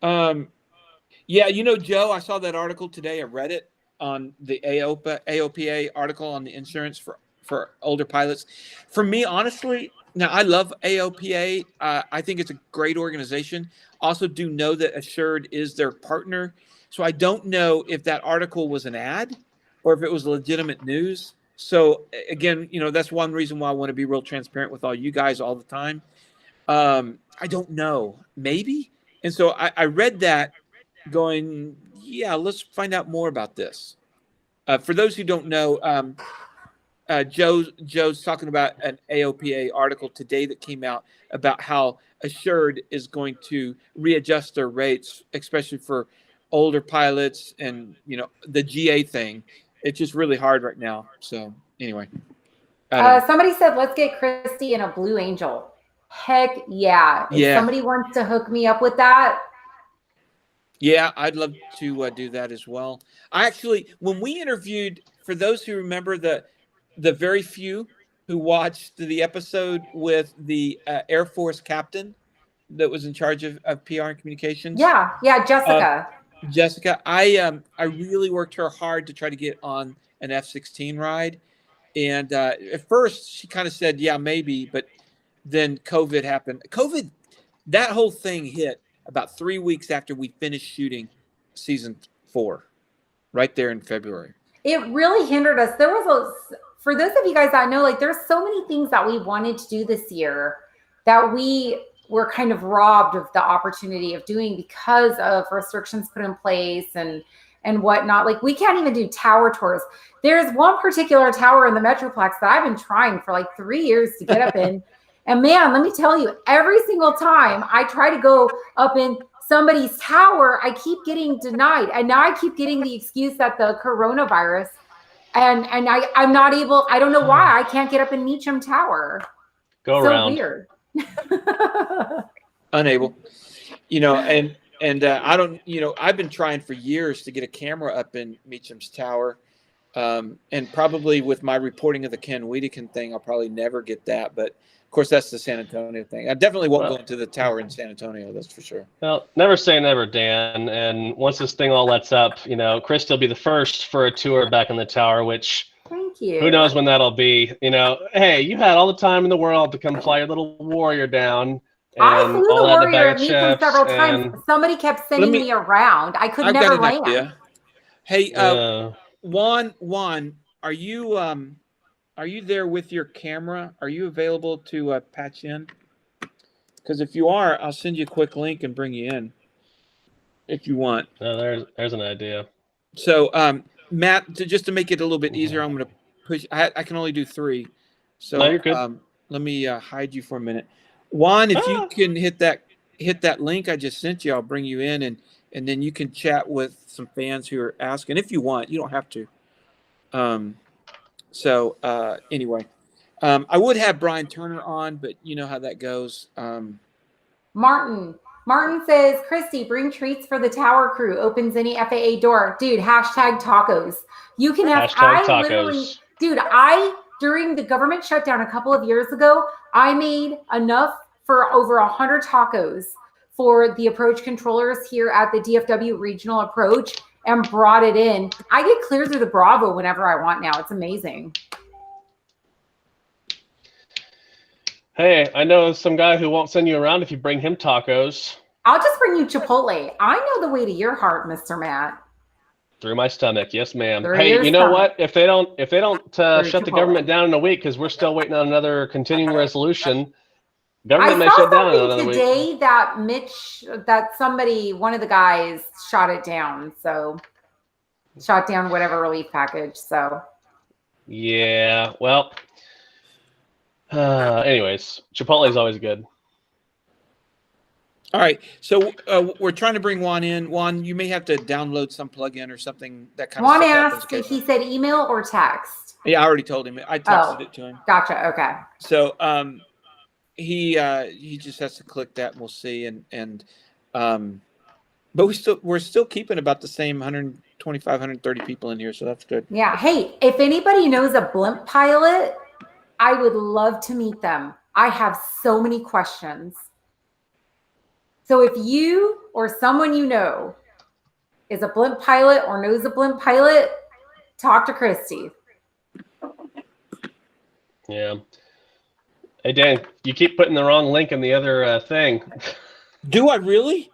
Yeah, Joe, I saw that article today. I read it on the AOPA article on the insurance for older pilots. For me, honestly, now I love AOPA. I think it's a great organization. Also do know that Assured is their partner. So I don't know if that article was an ad or if it was legitimate news. So again, that's one reason why I want to be real transparent with all you guys all the time. I don't know, maybe. And so I read that going, yeah, let's find out more about this. For those who don't know, Joe's talking about an AOPA article today that came out about how Assured is going to readjust their rates, especially for older pilots and, the GA thing. It's just really hard right now. So anyway. Somebody said, let's get Christy in a Blue Angel. Heck yeah. If somebody wants to hook me up with that. Yeah, I'd love to do that as well. I actually, when we interviewed, for those who remember the very few who watched the episode with the Air Force captain that was in charge of PR and communications. Yeah, Jessica. I really worked her hard to try to get on an F-16 ride. And at first she kind of said, yeah, maybe, but then COVID happened. That whole thing hit about 3 weeks after we finished shooting season 4, right there in February. It really hindered us. There was for those of you guys that know, there's so many things that we wanted to do this year that we were kind of robbed of the opportunity of doing because of restrictions put in place and whatnot. We can't even do tower tours. There's one particular tower in the Metroplex that I've been trying for 3 years to get up in. And man, let me tell you, every single time I try to go up in somebody's tower, I keep getting denied. And now I keep getting the excuse that the coronavirus, and I'm not able, I don't know why I can't get up in Meacham Tower. Go around. So weird. Unable, and I don't, I've been trying for years to get a camera up in Meacham's Tower. And probably with my reporting of the Ken Wittekiend thing, I'll probably never get that. But of course, that's the San Antonio thing. I definitely won't go into the tower in San Antonio. That's for sure. Well, never say never, Dan. And once this thing all lets up, Christy will be the first for a tour back in the tower, which thank you. Who knows when that'll be? Hey, you had all the time in the world to come fly your little Warrior down. And I flew the Warrior at Meacham several and... times. Somebody kept sending me around. I could never land. Idea. Hey, Juan, are you there with your camera? Are you available to patch in? Because if you are, I'll send you a quick link and bring you in if you want. Oh, there's an idea. So, Matt, just to make it a little bit easier, I'm going to push. I can only do 3. So no, you're good. Let me hide you for a minute. Juan, if you can hit that link I just sent you, I'll bring you in, and then you can chat with some fans who are asking. If you want, you don't have to. Anyway, I would have Brian Turner on, but you know how that goes. Martin says, Christy, bring treats for the tower crew. Opens any FAA door. Dude, #tacos. You can have, tacos. During the government shutdown a couple of years ago, I made enough for over 100 tacos for the approach controllers here at the DFW regional approach and brought it in. I get clear through the Bravo whenever I want now. It's amazing. Hey, I know some guy who won't send you around if you bring him tacos. I'll just bring you Chipotle. I know the way to your heart, Mr. Matt. Through my stomach, yes, ma'am. Through Hey, your you know stomach. what? If they don't shut the Chipotle. government down in a week, because we're still waiting on another continuing resolution, I government may saw shut down in something another week. today that somebody, one of the guys, shot it down. So, shot down whatever relief package. So, Yeah. Well. Anyways, Chipotle is always good. All right, so we're trying to bring Juan in. Juan, you may have to download some plugin or something that kind of Juan stuff happens asked if occasionally. he said email or text. Yeah, I already told him. I texted it to him. Gotcha. Okay. So he just has to click that, and we'll see. But we're still keeping about the same 125, 130 people in here, so that's good. Yeah. Hey, if anybody knows a blimp pilot, I would love to meet them. I have so many questions. So if you or someone you know is a blimp pilot or knows a blimp pilot, talk to Christy. Yeah. Hey, Dan, you keep putting the wrong link in the other thing. Do I really?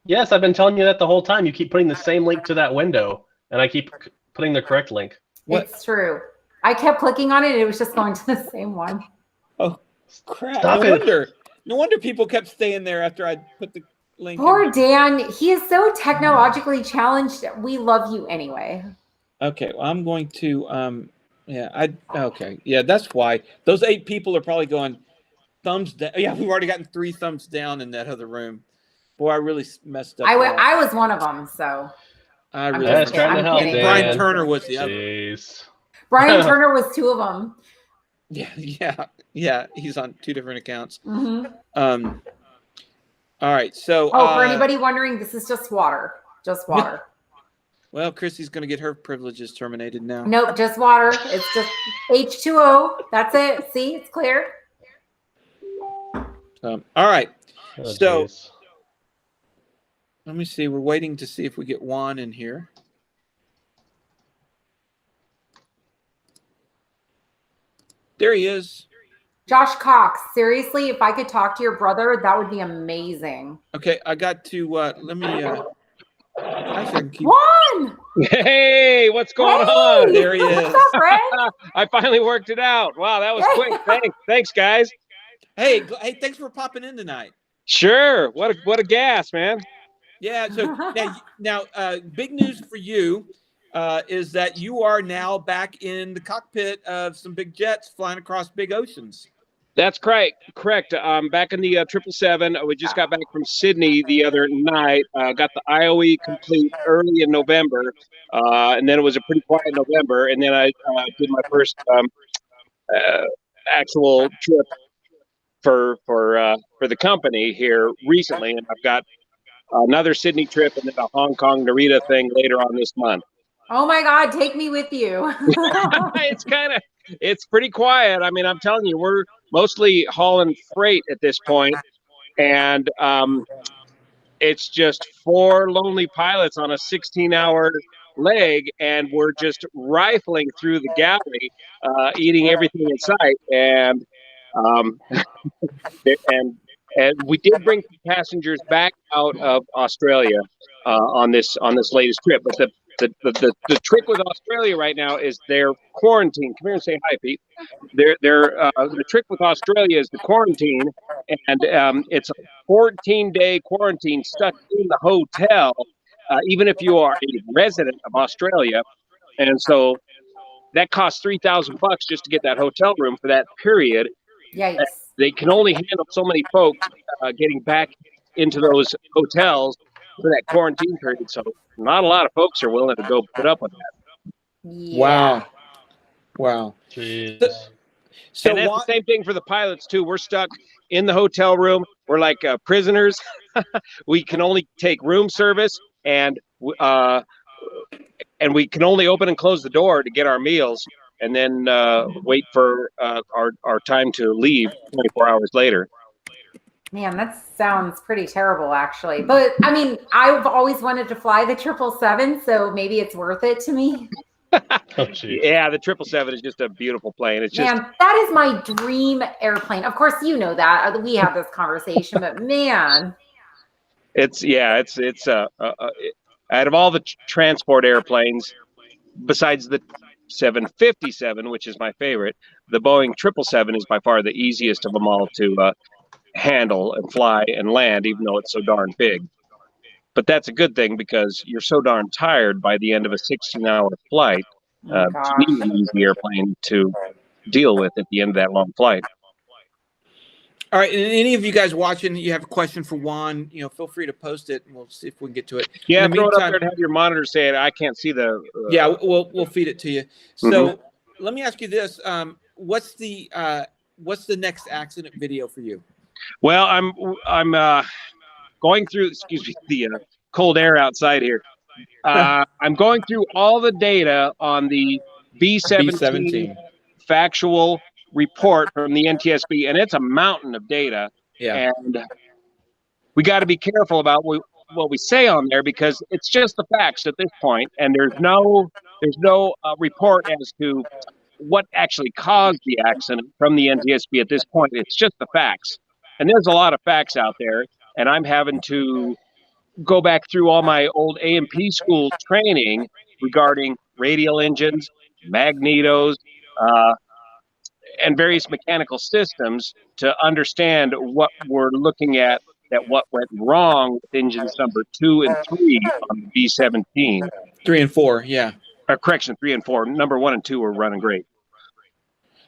Yes, I've been telling you that the whole time. You keep putting the same link to that window, and I keep putting the correct link. What? It's true. I kept clicking on it, and it was just going to the same one. Oh, crap. Stop it. No wonder people kept staying there after I put the link Poor in. Dan. He is so technologically challenged. We love you anyway. Okay, well, I'm going to okay. Yeah, that's why. Those 8 people are probably going thumbs down. Yeah, we've already gotten 3 thumbs down in that other room. Boy, I really messed up. I was one of them, so. I really That's trying to help, kidding. Dan. Brian Turner was the other. Jeez. Brian Turner was 2 of them. Yeah. He's on 2 different accounts. Mm-hmm. All right, so. For anybody wondering, this is just water. Just water. Well, Christy's going to get her privileges terminated now. Nope, just water. It's just H2O. That's it. See, it's clear. All right. Oh, So geez. let me see. We're waiting to see if we get Juan in here. There he is. Josh Cox, seriously, if I could talk to your brother, that would be amazing. Okay, I got to let me actually I can keep Juan! Hey, what's going on? There he What's is. up, Ray? I finally worked it out. Wow, that was quick. Thanks, guys. Hey, thanks for popping in tonight. Sure. What a gas, man. Yeah, so now big news for you is that you are now back in the cockpit of some big jets flying across big oceans. That's correct. Back in the 777. We just got back from Sydney the other night. Got the IOE complete early in November, and then it was a pretty quiet November. And then I did my first actual trip for the company here recently, and I've got another Sydney trip and then a Hong Kong Narita thing later on this month. Oh my God, take me with you. It's pretty quiet. I mean, I'm telling you, we're mostly hauling freight at this point, and it's just 4 lonely pilots on a 16-hour leg, and we're just rifling through the galley, eating everything in sight, and and we did bring passengers back out of Australia on this latest trip, but the trick with Australia right now is their quarantine. Come here and say hi, Pete. The trick with Australia is the quarantine, and it's a 14-day quarantine stuck in the hotel, even if you are a resident of Australia, and so that costs $3,000 just to get that hotel room for that period. Yikes. They can only handle so many folks getting back into those hotels for that quarantine period, so not a lot of folks are willing to go put up with that. Yeah. Wow. Jeez. So and that's the same thing for the pilots too. We're stuck in the hotel room. We're like prisoners. We can only take room service, and we can only open and close the door to get our meals, and then wait for our time to leave 24 hours later. Man, that sounds pretty terrible, actually. But I mean, I've always wanted to fly the 777, so maybe it's worth it to me. Yeah, the 777 is just a beautiful plane. It's just, man, that is my dream airplane. Of course, you know that we have this conversation, but man, It's out of all the transport airplanes, besides the 757, which is my favorite, the Boeing 777 is by far the easiest of them all to handle and fly and land, even though it's so darn big. But that's a good thing because you're so darn tired by the end of a 16-hour flight. Oh, To gosh. me, an easy airplane to deal with at the end of that long flight. All right, and any of you guys watching, you have a question for Juan, feel free to post it, and we'll see if we can get to it. Yeah, In the throw it up meantime, there and have your monitor say it. I can't see the. Yeah, we'll feed it to you. So let me ask you this: what's the next accident video for you? Well, I'm going through. Excuse me, the cold air outside here. I'm going through all the data on the B-17 factual report from the NTSB, and it's a mountain of data. Yeah. And we got to be careful about what we say on there because it's just the facts at this point, and there's no report as to what actually caused the accident from the NTSB at this point. It's just the facts, and there's a lot of facts out there, and I'm having to go back through all my old A&P school training regarding radial engines, magnetos, and various mechanical systems to understand what we're looking at, that what went wrong with engines number 2 and 3 on the B-17. 3 and 4, yeah. Correction, 3 and 4. Number 1 and 2 were running great.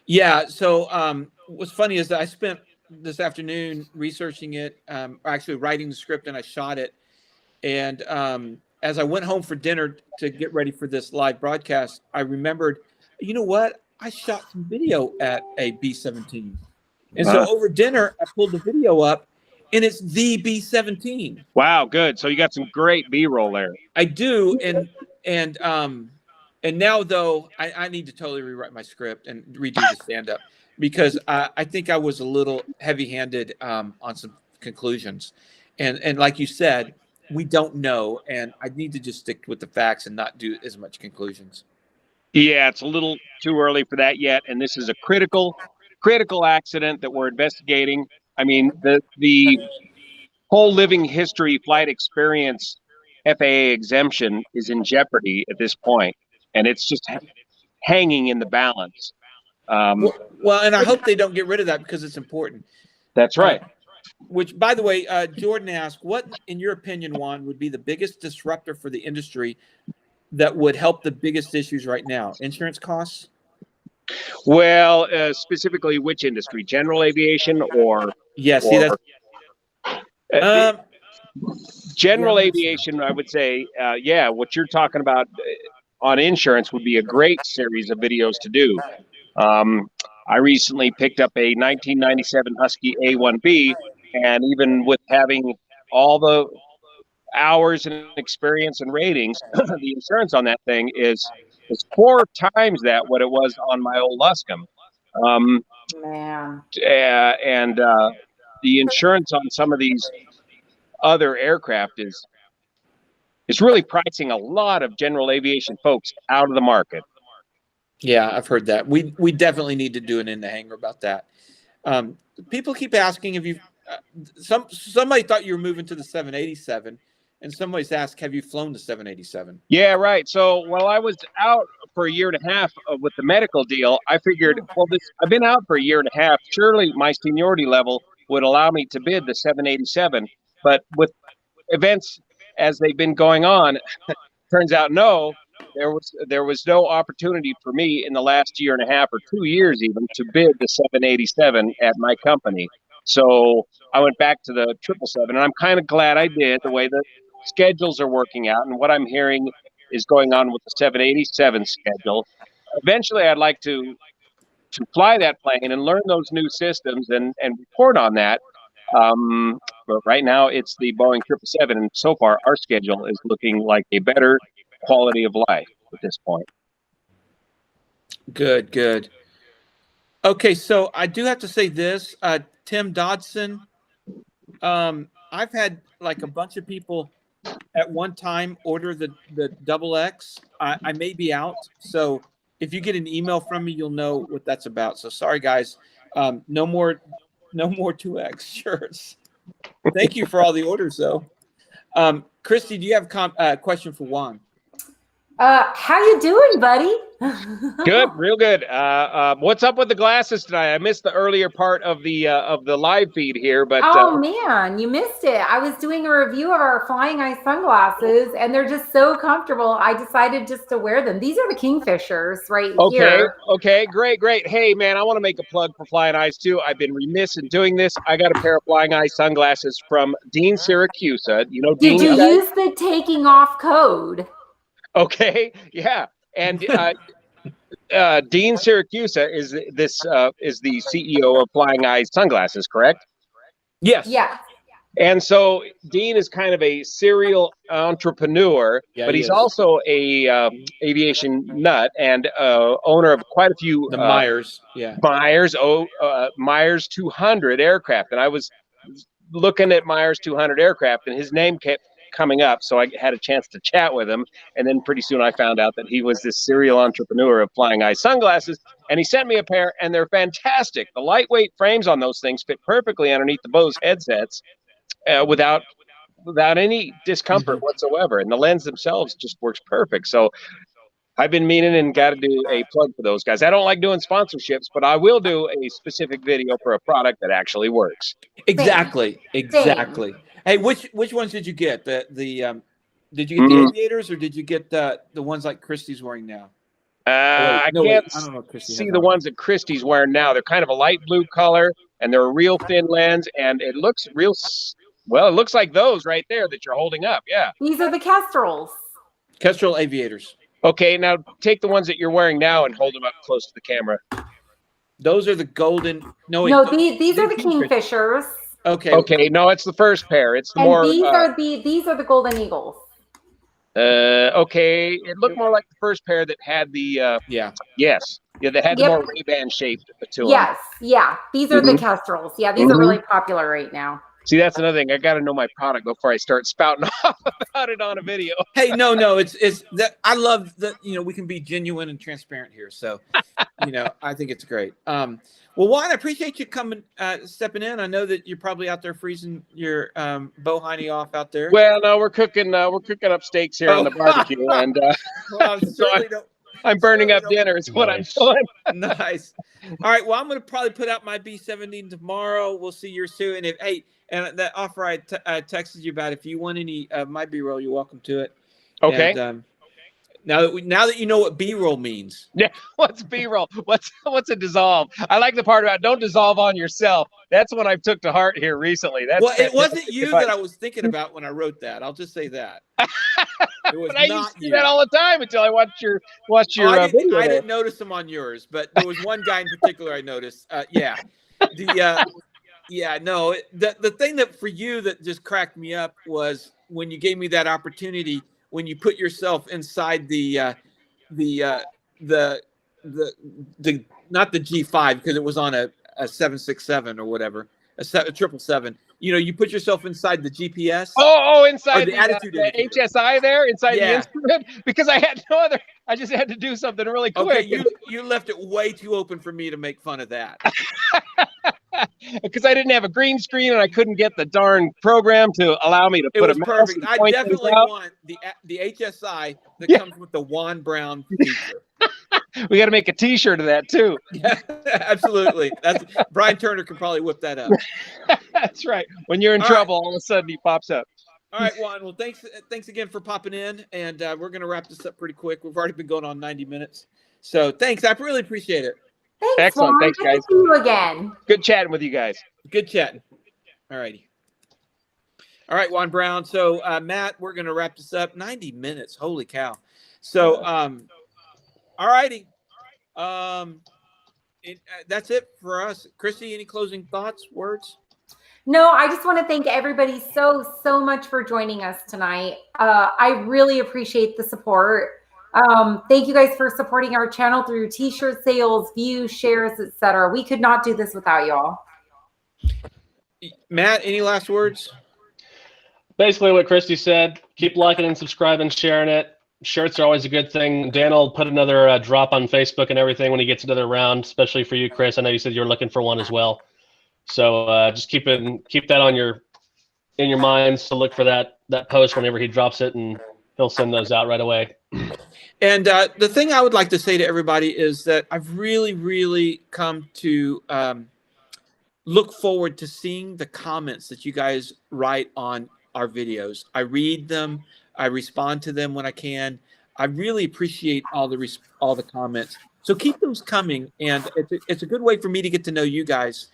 Yeah, so what's funny is that I spent this afternoon researching it, actually writing the script, and I shot it. And as I went home for dinner to get ready for this live broadcast, I remembered, you know what? I shot some video at a B-17. And so over dinner, I pulled the video up, and it's the B-17. Wow, good. So you got some great B-roll there. I do, and now though I need to totally rewrite my script and redo the stand-up because I think I was a little heavy-handed on some conclusions, and like you said, we don't know, and I need to just stick with the facts and not do as much conclusions. Yeah, it's a little too early for that yet, and this is a critical accident that we're investigating. I mean, the whole living history flight experience FAA exemption is in jeopardy at this point, and it's just hanging in the balance. Well, and I hope they don't get rid of that because it's important. That's right. Which, by the way, Jordan asked, what, in your opinion, Juan, would be the biggest disruptor for the industry that would help the biggest issues right now? Insurance costs? Well, specifically which industry? General aviation or? Yeah, see, that's... general aviation, I would say, yeah, what you're talking about on insurance would be a great series of videos to do. I recently picked up a 1997 Husky A1B, and even with having all the hours and experience and ratings, the insurance on that thing is 4 times that what it was on my old Luscombe. Man. And the insurance on some of these other aircraft is really pricing a lot of general aviation folks out of the market. Yeah, I've heard that. We definitely need to do an In the Hangar about that. People keep asking if you somebody thought you were moving to the 787, and somebody's asked, have you flown the 787? Yeah, right. So while I was out for a year and a half with the medical deal, I figured, well, I've been out for a year and a half. Surely my seniority level would allow me to bid the 787. But with events as they've been going on, turns out no. There was no opportunity for me in the last year and a half or 2 years even to bid the 787 at my company. So I went back to the 777, and I'm kind of glad I did, the way the schedules are working out and what I'm hearing is going on with the 787 schedule. Eventually, I'd like to fly that plane and learn those new systems and report on that. But right now, it's the Boeing 777, and so far, our schedule is looking like a better quality of life at this point. Good. Okay, so I do have to say this, Tim Dodson. I've had like a bunch of people at one time order the XX. I may be out, so if you get an email from me, you'll know what that's about. So sorry, guys. No more 2X shirts. Thank you for all the orders, though. Christy, do you have a question for Juan? How you doing, buddy? Good, real good. What's up with the glasses tonight? I missed the earlier part of the live feed here, but Oh man, you missed it. I was doing a review of our Flying Eye sunglasses, and they're just so comfortable. I decided just to wear them. These are the Kingfishers right here. Okay, great. Hey man, I want to make a plug for Flying Eyes too. I've been remiss in doing this. I got a pair of Flying Eye sunglasses from Dean Syracusa. You know Dean? Did you use the taking off code? Okay, yeah, and Dean Syracusa is the CEO of Flying Eye Sunglasses, correct? Yes. Yeah. And so Dean is kind of a serial entrepreneur, but he's also a aviation nut and owner of quite a few Myers 200 aircraft. And I was looking at Myers 200 aircraft, and his name kept coming up, so I had a chance to chat with him, and then pretty soon I found out that he was this serial entrepreneur of Flying Eye sunglasses, and he sent me a pair, and they're fantastic. The lightweight frames on those things fit perfectly underneath the Bose headsets without any discomfort whatsoever, and the lens themselves just works perfect. So I've been meaning and got to do a plug for those guys. I don't like doing sponsorships, but I will do a specific video for a product that actually works. Exactly. Hey, which ones did you get? Did you get the aviators, or did you get the ones like Christy's wearing now? I don't know if see the ones that Christy's wearing now. They're kind of a light blue color, and they're a real thin lens, and it looks real. Well, it looks like those right there that you're holding up. Yeah. These are the Kestrels. Kestrel aviators. Okay, now take the ones that you're wearing now and hold them up close to the camera. Those are the golden. No, these are the Kingfishers. Okay. No, it's the first pair. It's and more. These are the Golden Eagles. Okay. It looked more like the first pair that had the. They had the more Ray-Ban shaped to them. Yes. Yeah. These are the Kestrels. Yeah. These are really popular right now. See, that's another thing. I got to know my product before I start spouting off about it on a video. Hey, no, it's that I love that, we can be genuine and transparent here. So, I think it's great. Well, Juan, I appreciate you coming, stepping in. I know that you're probably out there freezing your bow hiney off out there. Well, no, we're cooking up steaks here on the barbecue, and I'm burning up dinner. Is what I'm doing. Nice. All right. Well, I'm going to probably put out my B-17 tomorrow. We'll see yours too. And and that offer I texted you about, if you want any of my B-roll, you're welcome to it. Okay. And, now that you know what B-roll means. Yeah. What's B-roll? What's a dissolve? I like the part about don't dissolve on yourself. That's what I took to heart here recently. It wasn't you that I was thinking about when I wrote that. I'll just say that. It was but I used to do that all the time until I watched your video. I didn't notice them on yours, but there was one guy in particular I noticed. The thing that for you that just cracked me up was when you gave me that opportunity, when you put yourself inside the not the G5, because it was on a 767 or whatever, a 777. You put yourself inside the GPS. Inside the attitude HSI there, inside the instrument, because I had no other. I just had to do something really quick. Okay, you left it way too open for me to make fun of that. Because I didn't have a green screen and I couldn't get the darn program to allow me to put it. It was perfect. I definitely want the HSI that comes with the Juan Browne feature. We got to make a T-shirt of that too. Yeah, absolutely. Brian Turner can probably whip that up. That's right. When you're in trouble, all of a sudden he pops up. All right, Juan. Well, thanks again for popping in, and we're going to wrap this up pretty quick. We've already been going on 90 minutes, so thanks. I really appreciate it. Thanks, excellent. Juan. Thanks, guys. Good to see you again. Good chatting with you guys. Good chatting. All righty. All right, Juan Browne. So, Matt, we're going to wrap this up. 90 minutes. Holy cow. So, all righty. That's it for us. Christy, any closing thoughts, words? No, I just want to thank everybody so much for joining us tonight. I really appreciate the support. Thank you guys for supporting our channel through T-shirt sales, views, shares, etc. We could not do this without y'all. Matt, any last words? Basically what Christy said, keep liking and subscribing, sharing it. Shirts are always a good thing. Dan will put another drop on Facebook and everything when he gets another round, especially for you, Chris. I know you said you were looking for one as well. So just keep that on your in your minds to look for that post whenever he drops it, and he'll send those out right away. And the thing I would like to say to everybody is that I've really, really come to look forward to seeing the comments that you guys write on our videos. I read them. I respond to them when I can. I really appreciate all the comments. So keep those coming, and it's a good way for me to get to know you guys,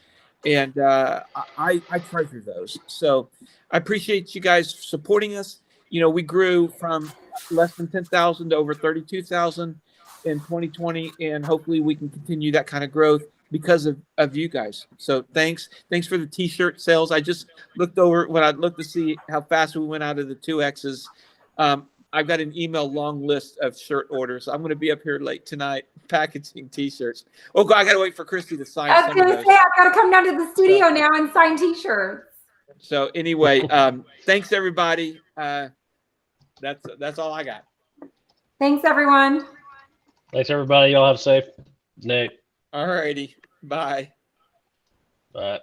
and I treasure those. So I appreciate you guys supporting us. You know, we grew from less than 10,000 to over 32,000 in 2020, and hopefully we can continue that kind of growth because of you guys. So thanks for the t-shirt sales. I just looked over when I looked to see how fast we went out of the 2Xs. I've got an email long list of shirt orders. I'm going to be up here late tonight packaging t-shirts. Oh God, I got to wait for Christy to sign I was some going of to those. say, I've got to come down to the studio now and sign t-shirts. So anyway, thanks everybody. That's all I got. Thanks, everyone. Thanks, everybody. Y'all have a safe night. All righty. Bye. Bye.